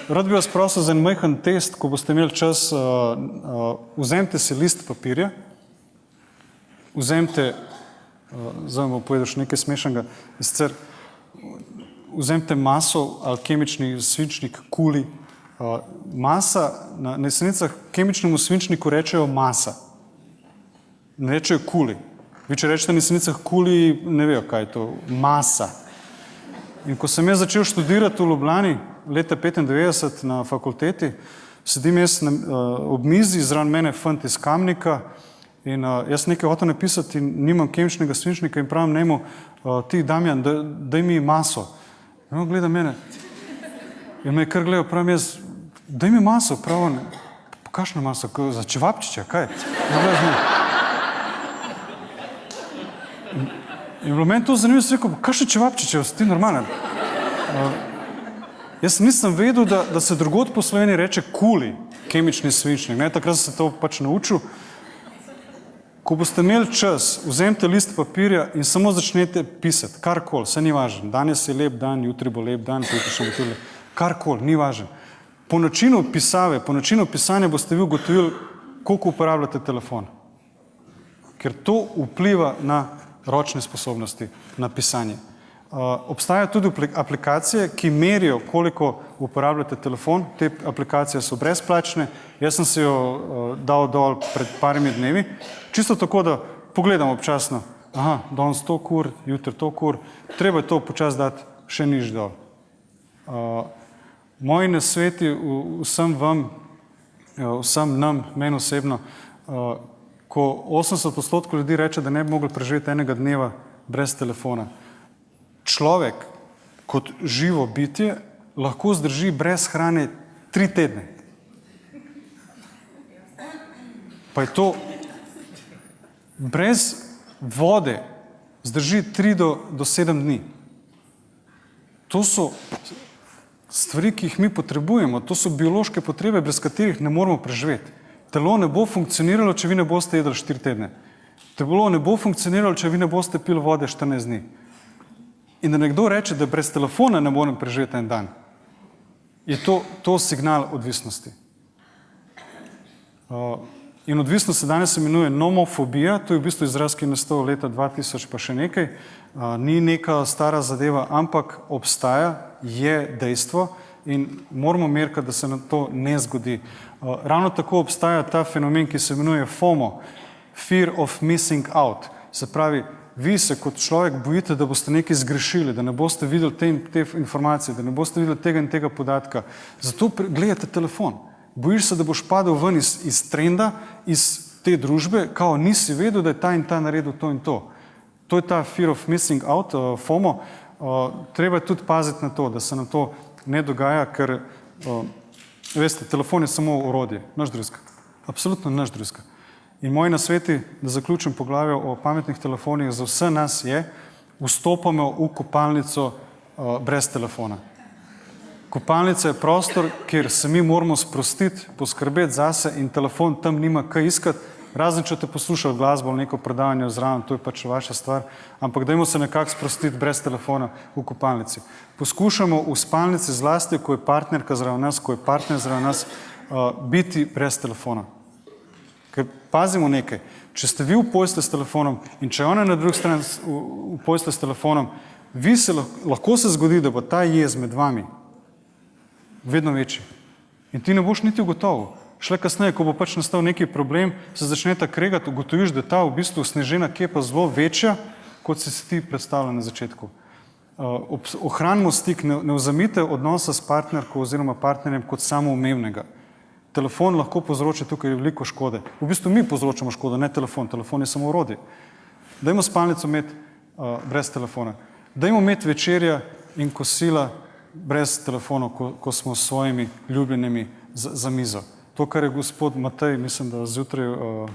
Rad bi vas prosil za en majhen test, ko boste imeli čas, vzemite si list papirja, vzemite, zdaj bom povedal še nekaj smešnega, vzemite maso ali kemični svinčnik, kuli. Masa, na jesenicah kemičnemu svinčniku rečejo masa, ne rečejo kuli. Vi, če rečete na jesenicah kuli, ne vejo, kaj je to, masa. In ko sem jaz začel študirati v Ljubljani, leta 1995 na fakulteti, sedim jaz ob mizi, zraven mene fant iz Kamnika in jaz nekaj hotel napisati in nimam kemičnega svinčnika in pravim njemu, ti Damjan, daj mi maso. In on gleda mene in me je kar gledal, pravim jaz, daj mi maso, pravim, kakšno maso, za čevapčiče, kaj? In v meni to zanimivo, sem rekel, kakšne čevapčiče, si ti normalen? Jaz nisem vedel, da se drugod po Sloveniji reče kuli, kemični svinčnik. Takrat sem se to pač naučil. Ko boste imeli čas, vzemite list papirja in samo začnete pisati, karkoli, saj ni važno. Danes je lep dan, jutri bo lep dan, karkoli, ni važno. Po načinu pisave, po načinu pisanja boste vi ugotovili, koliko uporabljate telefon. Ker to vpliva na ročne sposobnosti, na pisanje. Obstajajo tudi aplikacije, ki merijo, koliko uporabljate telefon. Te aplikacije so brezplačne. Jaz sem si jo dal dol pred parimi dnevi. Čisto tako, da pogledam občasno. Danes toliko ur, jutri toliko ur. Treba je to počas dati še niž dol. Moji nasveti vsem vam, vsem nam, meni osebno, ko 80% ljudi reče, da ne bi mogli preživeti enega dneva brez telefona. Človek kot živo bitje lahko zdrži brez hrane 3 tedne. Pa je to brez vode zdrži 3 do 7 dni. To so stvari, ki jih mi potrebujemo. To so biološke potrebe, brez katerih ne moremo preživeti. Telo ne bo funkcioniralo, če vi ne boste jedli 4 tedne. Telo ne bo funkcioniralo, če vi ne boste pili vode 14 dni. In da nekdo reče, da brez telefona ne morem preživeti en dan, je to signal odvisnosti. In odvisnost se danes imenuje nomofobija, to je v bistvu izraz, ki je nastal leta 2000 pa še nekaj. Ni neka stara zadeva, ampak obstaja, je dejstvo in moramo merkati, da se nam to ne zgodi. Ravno tako obstaja ta fenomen, ki se imenuje FOMO, Fear of Missing Out. Se pravi, vi se kot človek bojite, da boste nekaj zgrešili, da ne boste videli te informacije, da ne boste videli tega in tega podatka. Zato gledate telefon. Bojiš se, da boš padel ven iz trenda, iz te družbe, kao nisi vedel, da je ta in ta naredil to in to. To je ta fear of missing out, FOMO. Treba je tudi paziti na to, da se nam to ne dogaja, ker, veste, telefon je samo orodje, naš drugega. Absolutno naš drugega. In moji nasveti, da zaključim poglavje o pametnih telefonih, za vse nas je, vstopamo v kopalnico brez telefona. Kopalnica je prostor, kjer se mi moramo sprostiti, poskrbeti zase in telefon tam nima kaj iskati, razen če te poslušajo glasbo ali neko predavanje zraven, to je pač vaša stvar, ampak dajmo se nekako sprostiti brez telefona v kopalnici. Poskušamo v spalnici zlasti, ko je partnerka zraven nas, ko je partner zraven nas, biti brez telefona. Ker pazimo nekaj, če ste vi v postelji s telefonom in če ona na drugi strani v postelji s telefonom, lahko se zgodi, da bo ta jez med vami vedno večji. In ti ne boš niti ugotovil. Šele kasneje, ko bo pač nastal neki problem, se začneta kregati, ugotoviš, da je ta v bistvu snežena kepa zelo večja, kot si ti predstavljal na začetku. Ohranimo stik, ne vzamite odnosa s partnerko oziroma partnerjem kot samoumevnega. Telefon lahko povzroča tukaj veliko škode. V bistvu mi povzročamo škodo, ne telefon. Telefon je samo orodje. Dajmo spalnico imeti brez telefona. Dajmo imeti večerja in kosila brez telefonov, ko smo s svojimi ljubljenimi za mizo. To, kar je gospod Matej, mislim, da zjutraj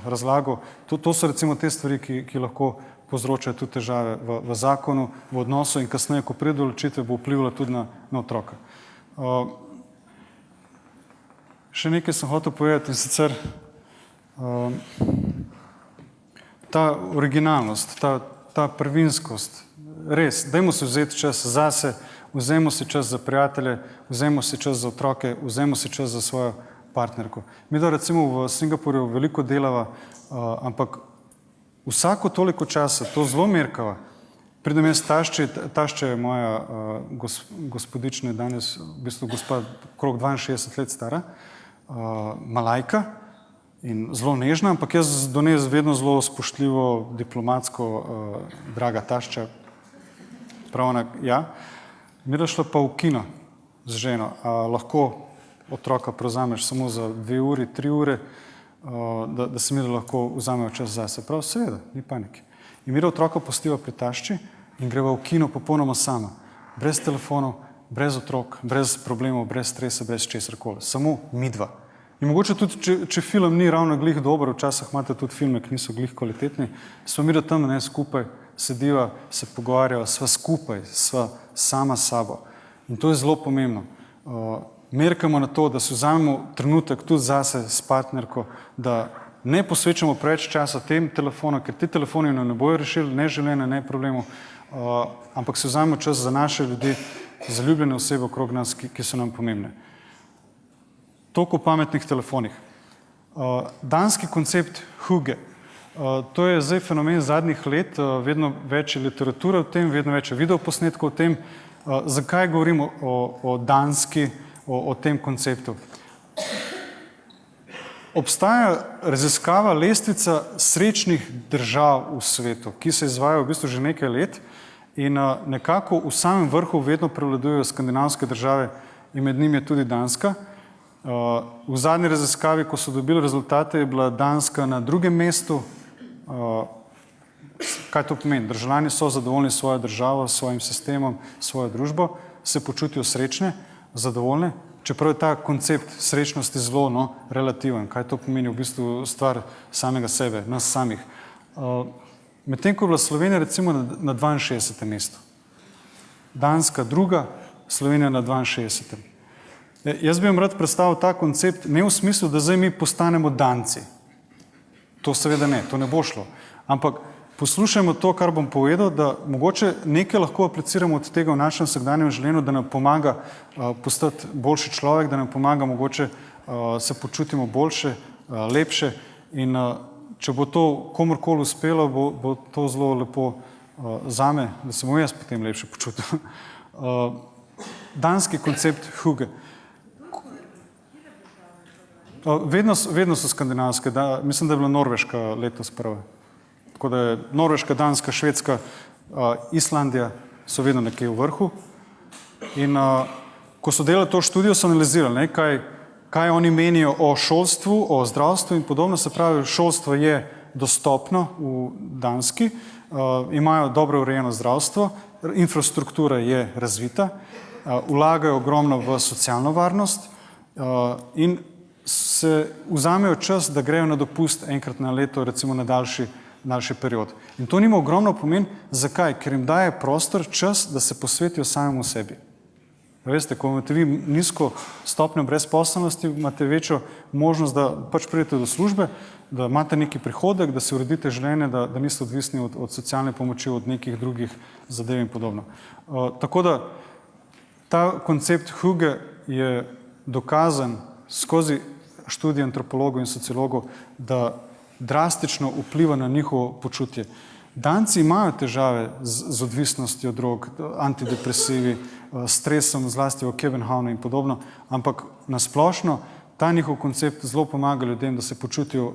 razlagal, to so recimo te stvari, ki lahko povzročajo tudi težave v zakonu, v odnosu in kasneje, ko pride do odločitve, bo vplivalo tudi na otroka. Še nekaj sem hotel povedati in sicer ta originalnost, ta prvinskost, res, dajmo se vzeti čas zase, vzemo si čas za prijatelje, vzemo si čas za otroke, vzemo si čas za svojo partnerko. Mi da recimo v Singapurju veliko delava, ampak vsako toliko časa, to zelo merkava, pridem jaz tašča je moja gospodična, danes v bistvu gospa okrog 62 let stara, Malajka in zelo nežna, ampak jaz do nje vedno zelo spoštljivo, diplomatsko, draga tašča, pravna, ja. Mi da šla pa v kino z ženo, lahko otroka prevzameš samo za 2 uri, 3 ure, da se mi da lahko vzamejo čas zase. Prav, seveda, ni panike. In mi da otroka postiva pri tašči in greva v kino popolnoma sama. Brez telefonov, brez otrok, brez problemov, brez stresa, brez česarkoli. Samo midva. In mogoče tudi, če film ni ravno glih dober, včasih imate tudi filme, ki niso glih kvalitetni, smo mi da tam ne skupaj sediva, se pogovarjava, sva skupaj, sva sama s sabo. In to je zelo pomembno. Merkamo na to, da se vzamemo trenutek tudi zase s partnerko, da ne posvečamo preveč časa tem telefonom, ker ti telefoni ne bojo rešili ne življenja, ne problemov, ampak se vzamemo čas za naše ljudi, za ljubljene osebe okrog nas, ki so nam pomembne. Toliko o pametnih telefonih. Danski koncept Hygge. To je zdaj fenomen zadnjih let, vedno več je literature o tem, vedno več je videoposnetkov o tem. Zakaj govorimo o danski, o tem konceptu? Obstaja raziskava lestvica srečnih držav v svetu, ki se izvaja v bistvu že nekaj let in nekako v samem vrhu vedno prevladujejo skandinavske države in med njimi je tudi Danska. V zadnji raziskavi, ko so dobili rezultate, je bila Danska na drugem mestu. Kaj to pomeni? Državljani so zadovoljni s svojo državo, s svojim sistemom, s svojo družbo, se počutijo srečne, zadovoljne, čeprav je ta koncept srečnosti zelo relativen. Kaj to pomeni? V bistvu stvar samega sebe, nas samih. Medtem ko je bila Slovenija recimo na 62. mestu. Danska druga, Slovenija na 62. Jaz bi vam rad predstavil ta koncept ne v smislu, da zdaj mi postanemo Danci. To seveda ne, to ne bo šlo. Ampak poslušajmo to, kar bom povedal, da mogoče nekaj lahko apliciramo od tega v našem vsakdanjem življenju, da nam pomaga postati boljši človek, da nam pomaga mogoče se počutimo boljše, lepše in če bo to komorkoli uspelo, bo to zelo lepo zame, da se bom jaz potem lepše počutil. Danski koncept hygge. Vedno so skandinavske, mislim, da je bila Norveška letos prva. Tako da je Norveška, Danska, Švedska, Islandija so vedno nekje v vrhu. In ko so delali to študijo, so analizirali, kaj oni menijo o šolstvu, o zdravstvu in podobno. Se pravi, šolstvo je dostopno v Danski, imajo dobro urejeno zdravstvo, infrastruktura je razvita, vlagajo ogromno v socialno varnost in se vzamejo čas, da grejo na dopust enkrat na leto, recimo na daljši period. In to nima ogromno pomen. Zakaj? Ker jim daje prostor, čas, da se posvetijo samemu sebi. Veste, ko imate vi nizko stopnjo brezposelnosti, imate večjo možnost, da pač pridete do službe, da imate neki prihodek, da si uredite življenje, da niste odvisni od socialne pomoči, od nekih drugih zadev in podobno. Tako da ta koncept hygge je dokazan skozi študije antropologov in sociologov, da drastično vpliva na njihovo počutje. Danci imajo težave z odvisnostjo drog, antidepresivi, stresom, zlasti v Københavnu in podobno, ampak nasplošno ta njihov koncept zelo pomaga ljudem, da se počutijo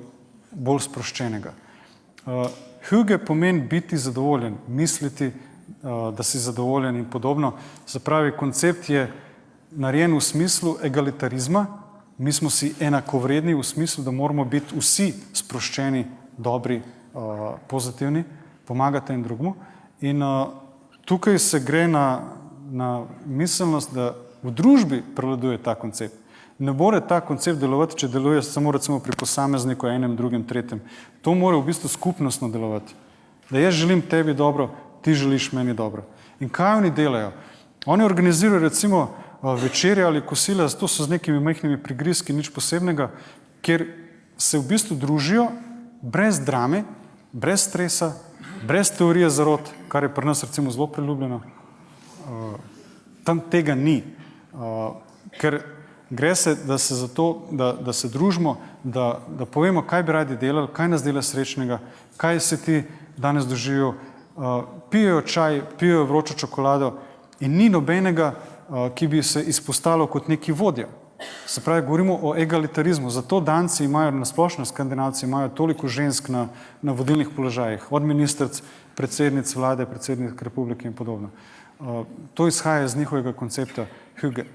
bolj sproščenega. Hygge pomeni biti zadovoljen, misliti, da si zadovoljen in podobno. Se pravi, koncept je narejen v smislu egalitarizma. Mi smo si enakovredni v smislu, da moramo biti vsi sproščeni, dobri, pozitivni, pomagati en drugmu. In tukaj se gre na miselnost, da v družbi prevladuje ta koncept. Ne more ta koncept delovati, če deluje samo recimo pri posamezniku, enem, drugem, tretjem. To mora v bistvu skupnostno delovati. Da jaz želim tebi dobro, ti želiš meni dobro. In kaj oni delajo? Oni organizirajo recimo večerje ali kosila, to so z nekimi majhnimi prigrizki, nič posebnega, kjer se v bistvu družijo brez drame, brez stresa, brez teorije zarot, kar je pri nas recimo zelo priljubljeno. Tam tega ni. Ker gre se, da se družimo, da povemo, kaj bi radi delali, kaj nas dela srečnega, kaj se ti danes doživijo, pijejo čaj, pijejo vročo čokolado in ni nobenega, ki bi se izpostavil kot neki vodja. Se pravi, govorimo o egalitarizmu. Zato Danci imajo, nasplošno Skandinavci imajo toliko žensk na vodilnih položajih, od ministric, predsednic vlade, predsednik republike in podobno. To izhaja iz njihovega koncepta hygge.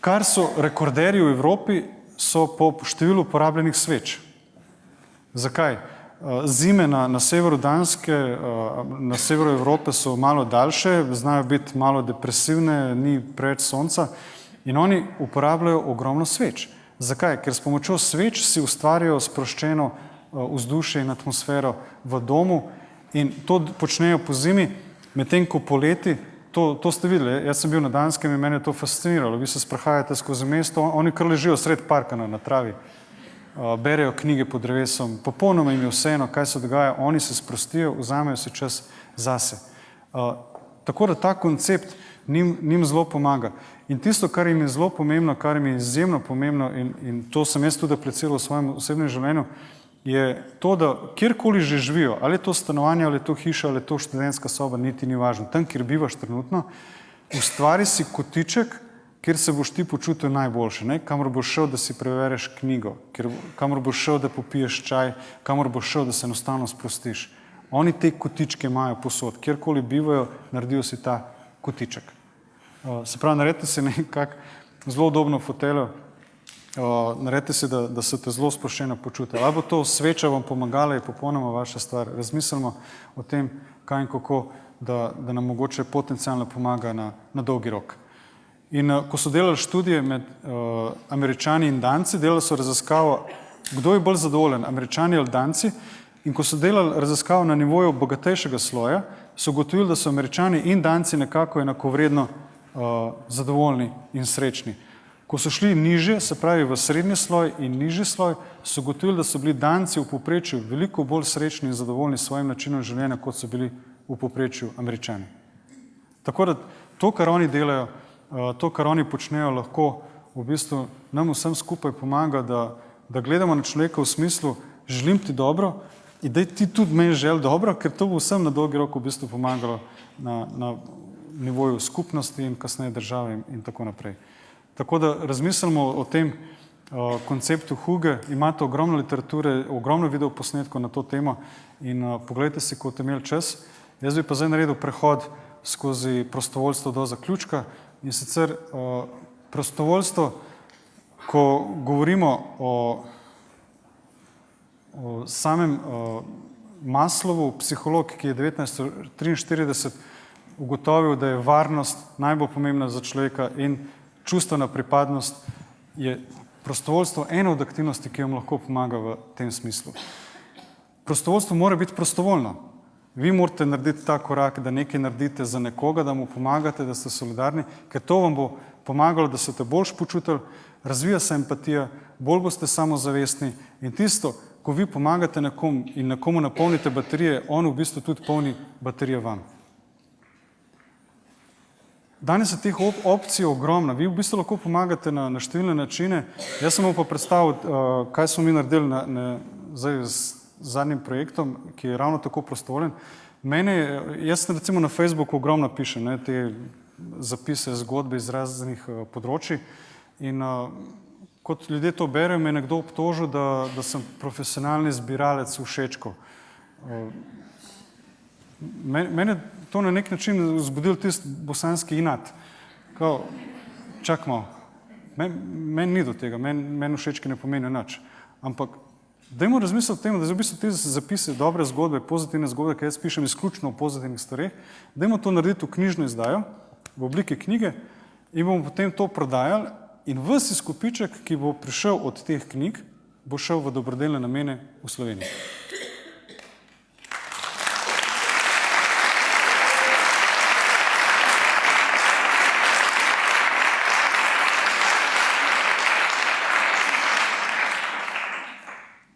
Kar so rekorderji v Evropi, so po številu porabljenih sveč. Zakaj? Zime na severu Danske, na severu Evrope so malo daljše, znajo biti malo depresivne, ni preveč sonca in oni uporabljajo ogromno sveč. Zakaj? Ker s pomočjo sveč si ustvarjajo sproščeno vzdušje in atmosfero v domu in to počnejo po zimi, medtem ko poleti, to ste videli, jaz sem bil na Danskem in mene je to fasciniralo, vi se sprehajate skozi mesto, oni kar ležijo sred parka na travi. Berejo knjige pod drevesom, popolnoma jim je vseeno, kaj se dogaja, oni se sprostijo, vzamejo si čas zase. Tako da ta koncept njim zelo pomaga. In tisto, kar jim je zelo pomembno, kar jim je izjemno pomembno in to sem jaz tudi apliciral v svojem osebnem življenju, je to, da kjerkoli že živijo, ali je to stanovanje, ali je to hiša, ali je to študentska soba, niti ni važno. Tam, kjer bivaš trenutno, ustvari si kotiček, kjer se boš ti počutil najboljše, kamor boš šel, da si prevereš knjigo, kamor boš šel, da popiješ čaj, kamor boš šel, da se enostavno sprostiš. Oni te kotičke imajo posod, kjerkoli bivajo, naredijo si ta kotiček. Se pravi, naredite si nekak zelo udobno foteljo, naredite si, da se te zelo sproščeno počutite. Ali bo to sveča vam pomagala, je popolnoma vaša stvar. Razmislimo o tem, kaj in kako, da nam mogoče potencialno pomaga na dolgi rok. In ko so delali študije med Američani in Danci, delali so raziskavo, kdo je bolj zadovoljen, Američani ali Danci, in ko so delali raziskavo na nivoju bogatejšega sloja, so ugotovili, da so Američani in Danci nekako enakovredno zadovoljni in srečni. Ko so šli nižje, se pravi v srednji sloj in nižji sloj, so ugotovili, da so bili Danci v povprečju veliko bolj srečni in zadovoljni s svojim načinom življenja, kot so bili v povprečju Američani. Tako da to, kar oni delajo, to, kar oni počnejo, lahko v bistvu nam vsem skupaj pomaga, da gledamo na človeka v smislu, želim ti dobro in daj ti tudi meni želi dobro, ker to bo vsem na dolgi rok v bistvu pomagalo na nivoju skupnosti in kasneje države in tako naprej. Tako da razmislimo o tem konceptu Huge, imate ogromno literature, ogromno videoposnetkov na to temo in pogledajte si, ko boste imeli čas. Jaz bi pa zdaj naredil prehod skozi prostovoljstvo do zaključka in sicer prostovoljstvo, ko govorimo o samem Maslowu, psiholog, ki je 1943 ugotovil, da je varnost najbolj pomembna za človeka in čustvena pripadnost, je prostovoljstvo ena od aktivnosti, ki vam lahko pomaga v tem smislu. Prostovoljstvo mora biti prostovoljno. Vi morate narediti ta korak, da nekaj naredite za nekoga, da mu pomagate, da ste solidarni, ker to vam bo pomagalo, da se te boljš počutili, razvija se empatija, bolj boste samozavestni in tisto, ko vi pomagate nekomu in nekomu napolnite baterije, on v bistvu tudi polni baterije vam. Danes je teh opcij ogromno. Vi v bistvu lahko pomagate na številne načine. Jaz sem vam pa predstavil, kaj smo mi naredili zdaj z zadnjim projektom, ki je ravno tako prostovoljen. Jaz recimo na Facebooku ogromno pišem te zapise, zgodbe iz raznih področij in kot ljudje to berejo, me je nekdo obtožil, da sem profesionalni zbiralec všečkov. Mene to na nek način vzbudil tisti bosanski inat. Kao, čak malo, meni ni do tega, meni všečki ne pomenijo nič. Ampak dajmo razmisliti o tem, da v bistvu te zapise, dobre zgodbe, pozitivne zgodbe, ki jaz pišem izključno o pozitivnih stvareh, dajmo to narediti v knjižno izdajo, v obliki knjige in bomo potem to prodajali in ves izkupiček, ki bo prišel od teh knjig, bo šel v dobrodelne namene v Sloveniji.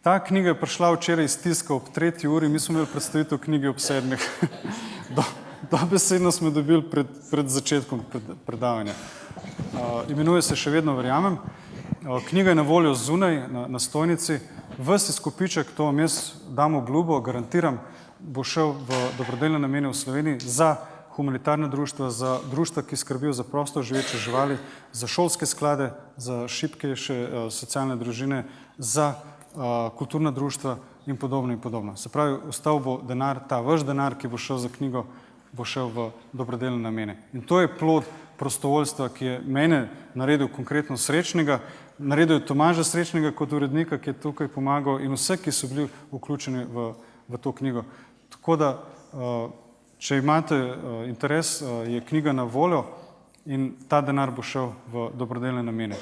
Ta knjiga je prišla včeraj iz tiska ob 3. uri, mi smo imeli predstavitev knjige ob 7. Dobesedno smo dobili pred začetkom predavanja. Imenuje se Še vedno verjamem. Knjiga je na voljo zunaj, na stojnici. Ves izkupiček, to vam jaz dam obljubo, garantiram, bo šel v dobrodelne namene v Sloveniji za humanitarne društva, za društva, ki skrbijo za prosto živeče živali, za šolske sklade, za šibkejše socialne družine, za kulturna društva in podobno in podobno. Se pravi, ostal bo denar, ta vaš denar, ki bo šel za knjigo, bo šel v dobrodelne namene. In to je plod prostovoljstva, ki je mene naredil konkretno srečnega, naredil je Tomaža srečnega kot urednika, ki je tukaj pomagal in vse, ki so bili vključeni v to knjigo. Tako da, če imate interes, je knjiga na voljo in ta denar bo šel v dobrodelne namene.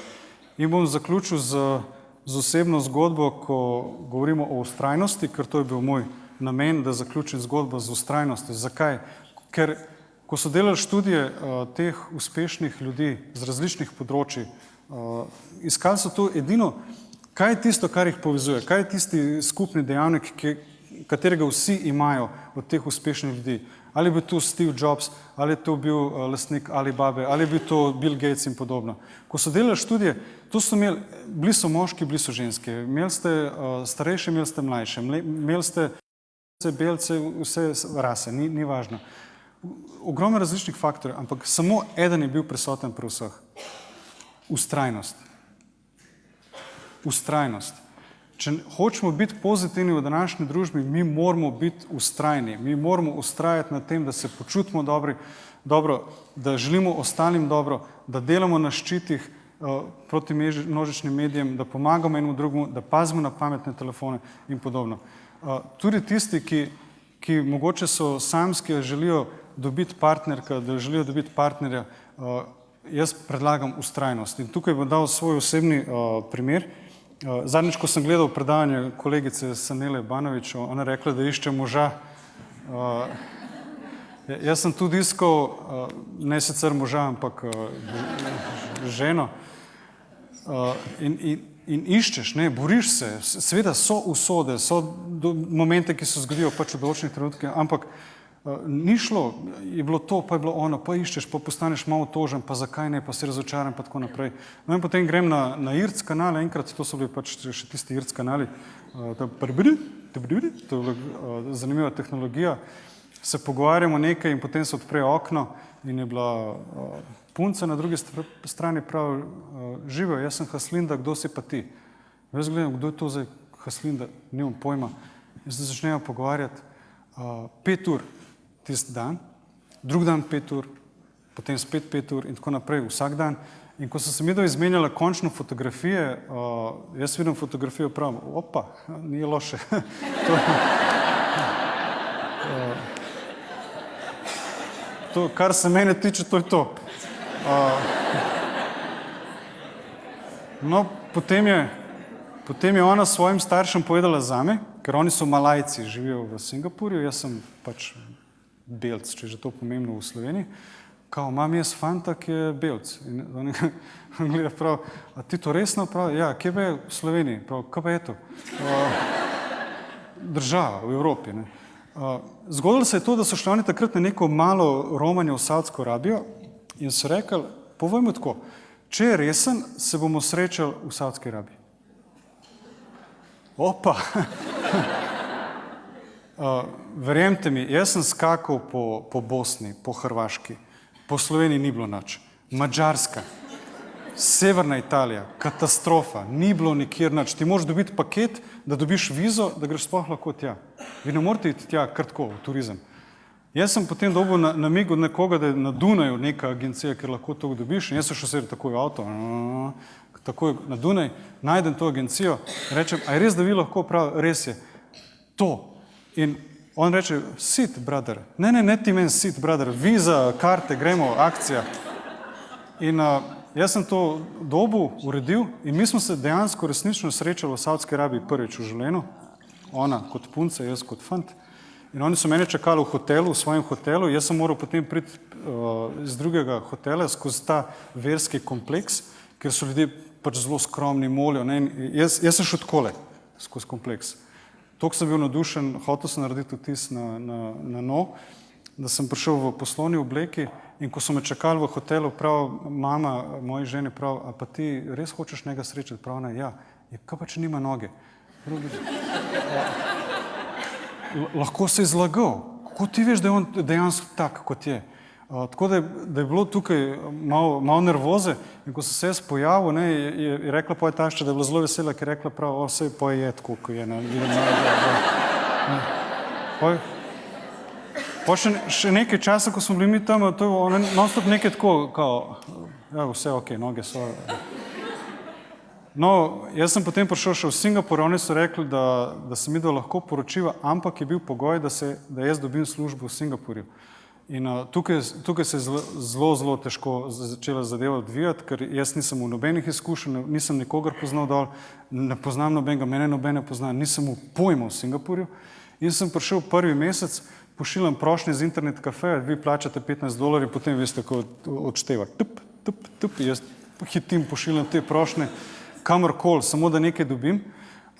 In bom zaključil z osebno zgodbo, ko govorimo o vztrajnosti, ker to je bil moj namen, da zaključim zgodbo z vztrajnostjo. Zakaj? Ker ko so delali študije teh uspešnih ljudi z različnih področij, iskali so to edino, kaj je tisto, kar jih povezuje, kaj je tisti skupni dejavnik, katerega vsi imajo od teh uspešnih ljudi. Ali bi to Steve Jobs, ali je to bil lastnik Alibabe, ali bi to Bill Gates in podobno. Ko so delali študije, to so imeli, bili so moški, bili so ženske, imeli ste starejše, imeli ste mlajše, imeli ste belce, vse rase, ni važno. Ogromno različnih faktorjev, ampak samo eden je bil prisoten pri vseh. Vztrajnost. Vztrajnost. Če hočemo biti pozitivni v današnji družbi, mi moramo biti vztrajni. Mi moramo vztrajati na tem, da se počutimo dobro, da želimo ostalim dobro, da delamo na ščitih proti množičnim medijem, da pomagamo enemu drugemu, da pazimo na pametne telefone in podobno. Tudi tisti, ki mogoče so samski, želijo dobiti partnerka, da želijo dobiti partnerja, jaz predlagam vztrajnost. In tukaj bom dal svoj osebni primer. Zadnjič, ko sem gledal predavanje kolegice Sanele Banović, ona rekla, da išče moža. Jaz sem tudi iskal, ne sicer moža, ampak ženo. In iščeš, ne, boriš se, seveda so usode, so momente, ki se zgodijo pač v določenih trenutkih, ampak ni šlo, je bilo to, pa je bilo ono, pa iščeš, pa postaneš malo tožen, pa zakaj ne, pa si razočaran, pa tako naprej. No in potem grem na IRC kanale, enkrat, to so bili pač še tisti IRC kanali, to je zanimiva tehnologija, se pogovarjamo nekaj in potem se odpre okno in je bila punca na drugi strani prav živel, jaz sem Haslinda, kdo si pa ti? Jaz gledam, kdo je to zdaj Haslinda, nimam pojma. In se začnejo pogovarjati 5 ur tisti dan, drug dan 5 ur, potem spet 5 ur in tako naprej vsak dan. In ko so se midva izmenjala končno fotografije, jaz vidim fotografijo pravim, opa, ni loše. To, kar se mene tiče, to je to. No, potem je ona svojim staršem povedala zame, ker oni so Malajci, živijo v Singapurju, jaz sem pač belc, če že to pomembno v Sloveniji. Kao, imam jaz fanta, ki je belc. In oni gleda prav, a ti to resno prav? Ja, kje pa je v Sloveniji? Prav, kaj pa je to? Država v Evropi, ne. Zgodilo se je to, da so šli oni takrat na neko malo romanje v Saudsko Arabijo in so rekli, povejmo tako, če je resen, se bomo srečali v Saudski Arabiji. Opa! Verjemite mi, jaz sem skakal po Bosni, po Hrvaški, po Sloveniji ni bilo nič. Madžarska, Severna Italija, katastrofa, ni bilo nikjer nič. Ti moraš dobiti paket, da dobiš vizo, da greš sploh lahko tja. Vi ne morate iti tja kar tako v turizem. Jaz sem potem dobil namig od nekoga, da je na Dunaju neka agencija, kjer lahko to dobiš. In jaz sem šel seveda takoj v avto, takoj na Dunaj, najdem to agencijo, rečem, a je res, da vi lahko prav, res je, to. In on reče, sit, brother. Ne ti meni sit, brother, viza, karte, gremo, akcija. In jaz sem to dobil, uredil in mi smo se dejansko resnično srečali v Saudski Arabiji prvič v življenju. Ona kot punca, jaz kot fant. In oni so mene čakali v hotelu, v svojem hotelu, jaz sem moral potem priti iz drugega hotela skozi ta verski kompleks, ker so ljudje pač zelo skromni, molijo. Jaz sem šel takole skozi kompleks. Toliko sem bil nadušen, hotel sem narediti vtis na nov, da sem prišel v poslovni obleki in ko so me čakali v hotelu, prav mama moji ženi prav, a pa ti res hočeš njega srečati? Prav ne, ja. Kaj pa, če nima noge? Lahko se je zlagal. Kako ti veš, da je on dejansko tak, kot je? Tako da je bilo tukaj malo nervoze in ko sem se jaz pojavil, je rekla poje tašča, da je bila zelo vesela, ker je rekla prav, sej poje je tako, ko je. Pa še nekaj časa, ko smo bili mi tam, to je non-stop nekaj tako, kao, ja, vse ok, noge so. No, jaz sem potem prišel še v Singapur, oni so rekli, da se midva lahko poročiva, ampak je bil pogoj, da jaz dobim službo v Singapurju. In tukaj se je zelo težko začela zadeva odvijati, ker jaz nisem v nobenih izkušenj, nisem nikogar poznal dol, ne poznam nobenega, mene nobene pozna, nisem v pojmu v Singapurju. In sem prišel prvi mesec, pošiljam prošnje z internet kafeja, vi plačate $15, potem veste, ko odšteva. Tup, jaz hitim, pošiljam te prošnje, kamorkoli, samo da nekaj dobim.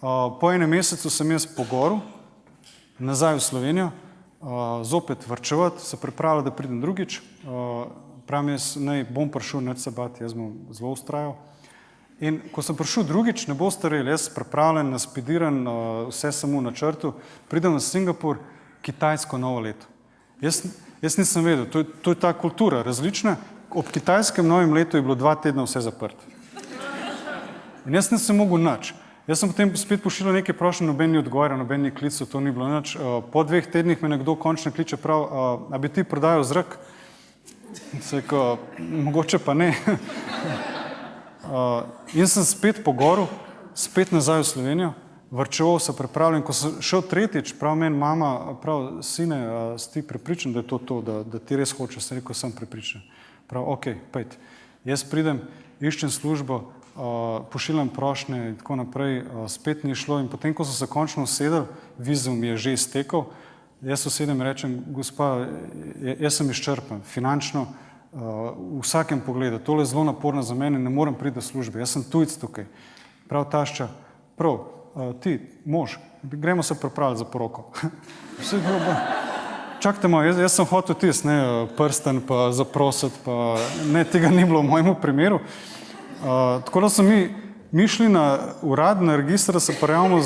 Po enem mesecu sem jaz po goru, nazaj v Slovenijo, zopet varčevati, se pripravljal, da pridem drugič. Pravim jaz, bom prišel, neč se bati, jaz bom zelo ustrajal. In ko sem prišel drugič, ne boste rejali, jaz pripravljen, naspidiran, vse samo na črtu, pridem v Singapur, kitajsko novo leto. Jaz nisem vedel, to je ta kultura različna. Ob kitajskem novem letu je bilo 2 tedna vse zaprt. In jaz nisem mogel nič. Jaz sem potem spet pošiljal nekaj prošenj, noben ni odgovarjal, noben ni klical, to ni bilo nič. Po 2 tednih me nekdo končno kliče prav, a bi ti prodajal zrak? Se rekel, mogoče pa ne. In sem spet pogoril, spet nazaj v Slovenijo, varčeval se pripravljen. Ko sem šel tretjič, prav meni mama, prav sine, si ti prepričan, da je to, da ti res hočeš, sem rekel, sem prepričan. Prav, ok, pejt. Jaz pridem, iščem službo, pošiljam prošnje in tako naprej, spet ni šlo in potem, ko so se končno usedel, vizum je že iztekel, jaz usedem in rečem, gospa, jaz sem izčrpan, finančno, v vsakem pogledu, tole je zelo naporno za mene, ne morem priti do službe, jaz sem tujec tukaj. Prav tašča, prav, ti, mož, gremo se pripraviti za poroko. Vse je bilo, čakajte malo, jaz sem hotel tisti, prsten pa zaprositi, pa ne, tega ni bilo v mojemu primeru. Tako da so mi šli na urad, na register, da se prijavimo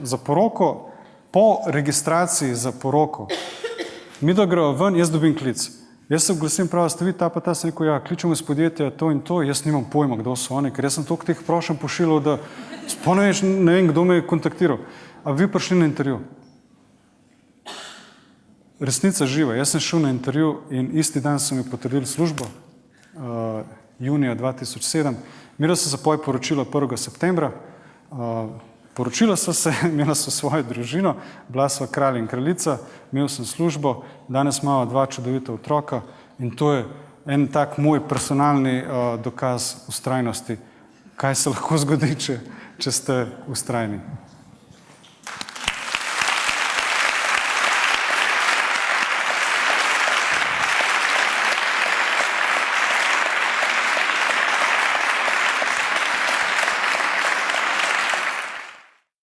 za poroko, po registraciji za poroko. Mi da grejo ven, jaz dobim klic. Jaz se oglasim, prav, ste vi ta pa ta, sem rekel, ja, kličemo iz podjetja to in to, jaz nimam pojma, kdo so oni, ker jaz sem toliko teh prošenj pošiljal, da sploh ne vem, kdo me je kontaktiral. A vi prišli na intervju? Resnica živa, jaz sem šel na intervju in isti dan so mi potrdili službo, junija 2007. Mira so se poje poročila 1. septembra, poročila so se, imela so svojo družino, bila sva kralj in kraljica, imel sem službo, danes imamo 2 čudovita otroka in to je en tak moj personalni dokaz vztrajnosti, kaj se lahko zgodi, če ste vztrajni.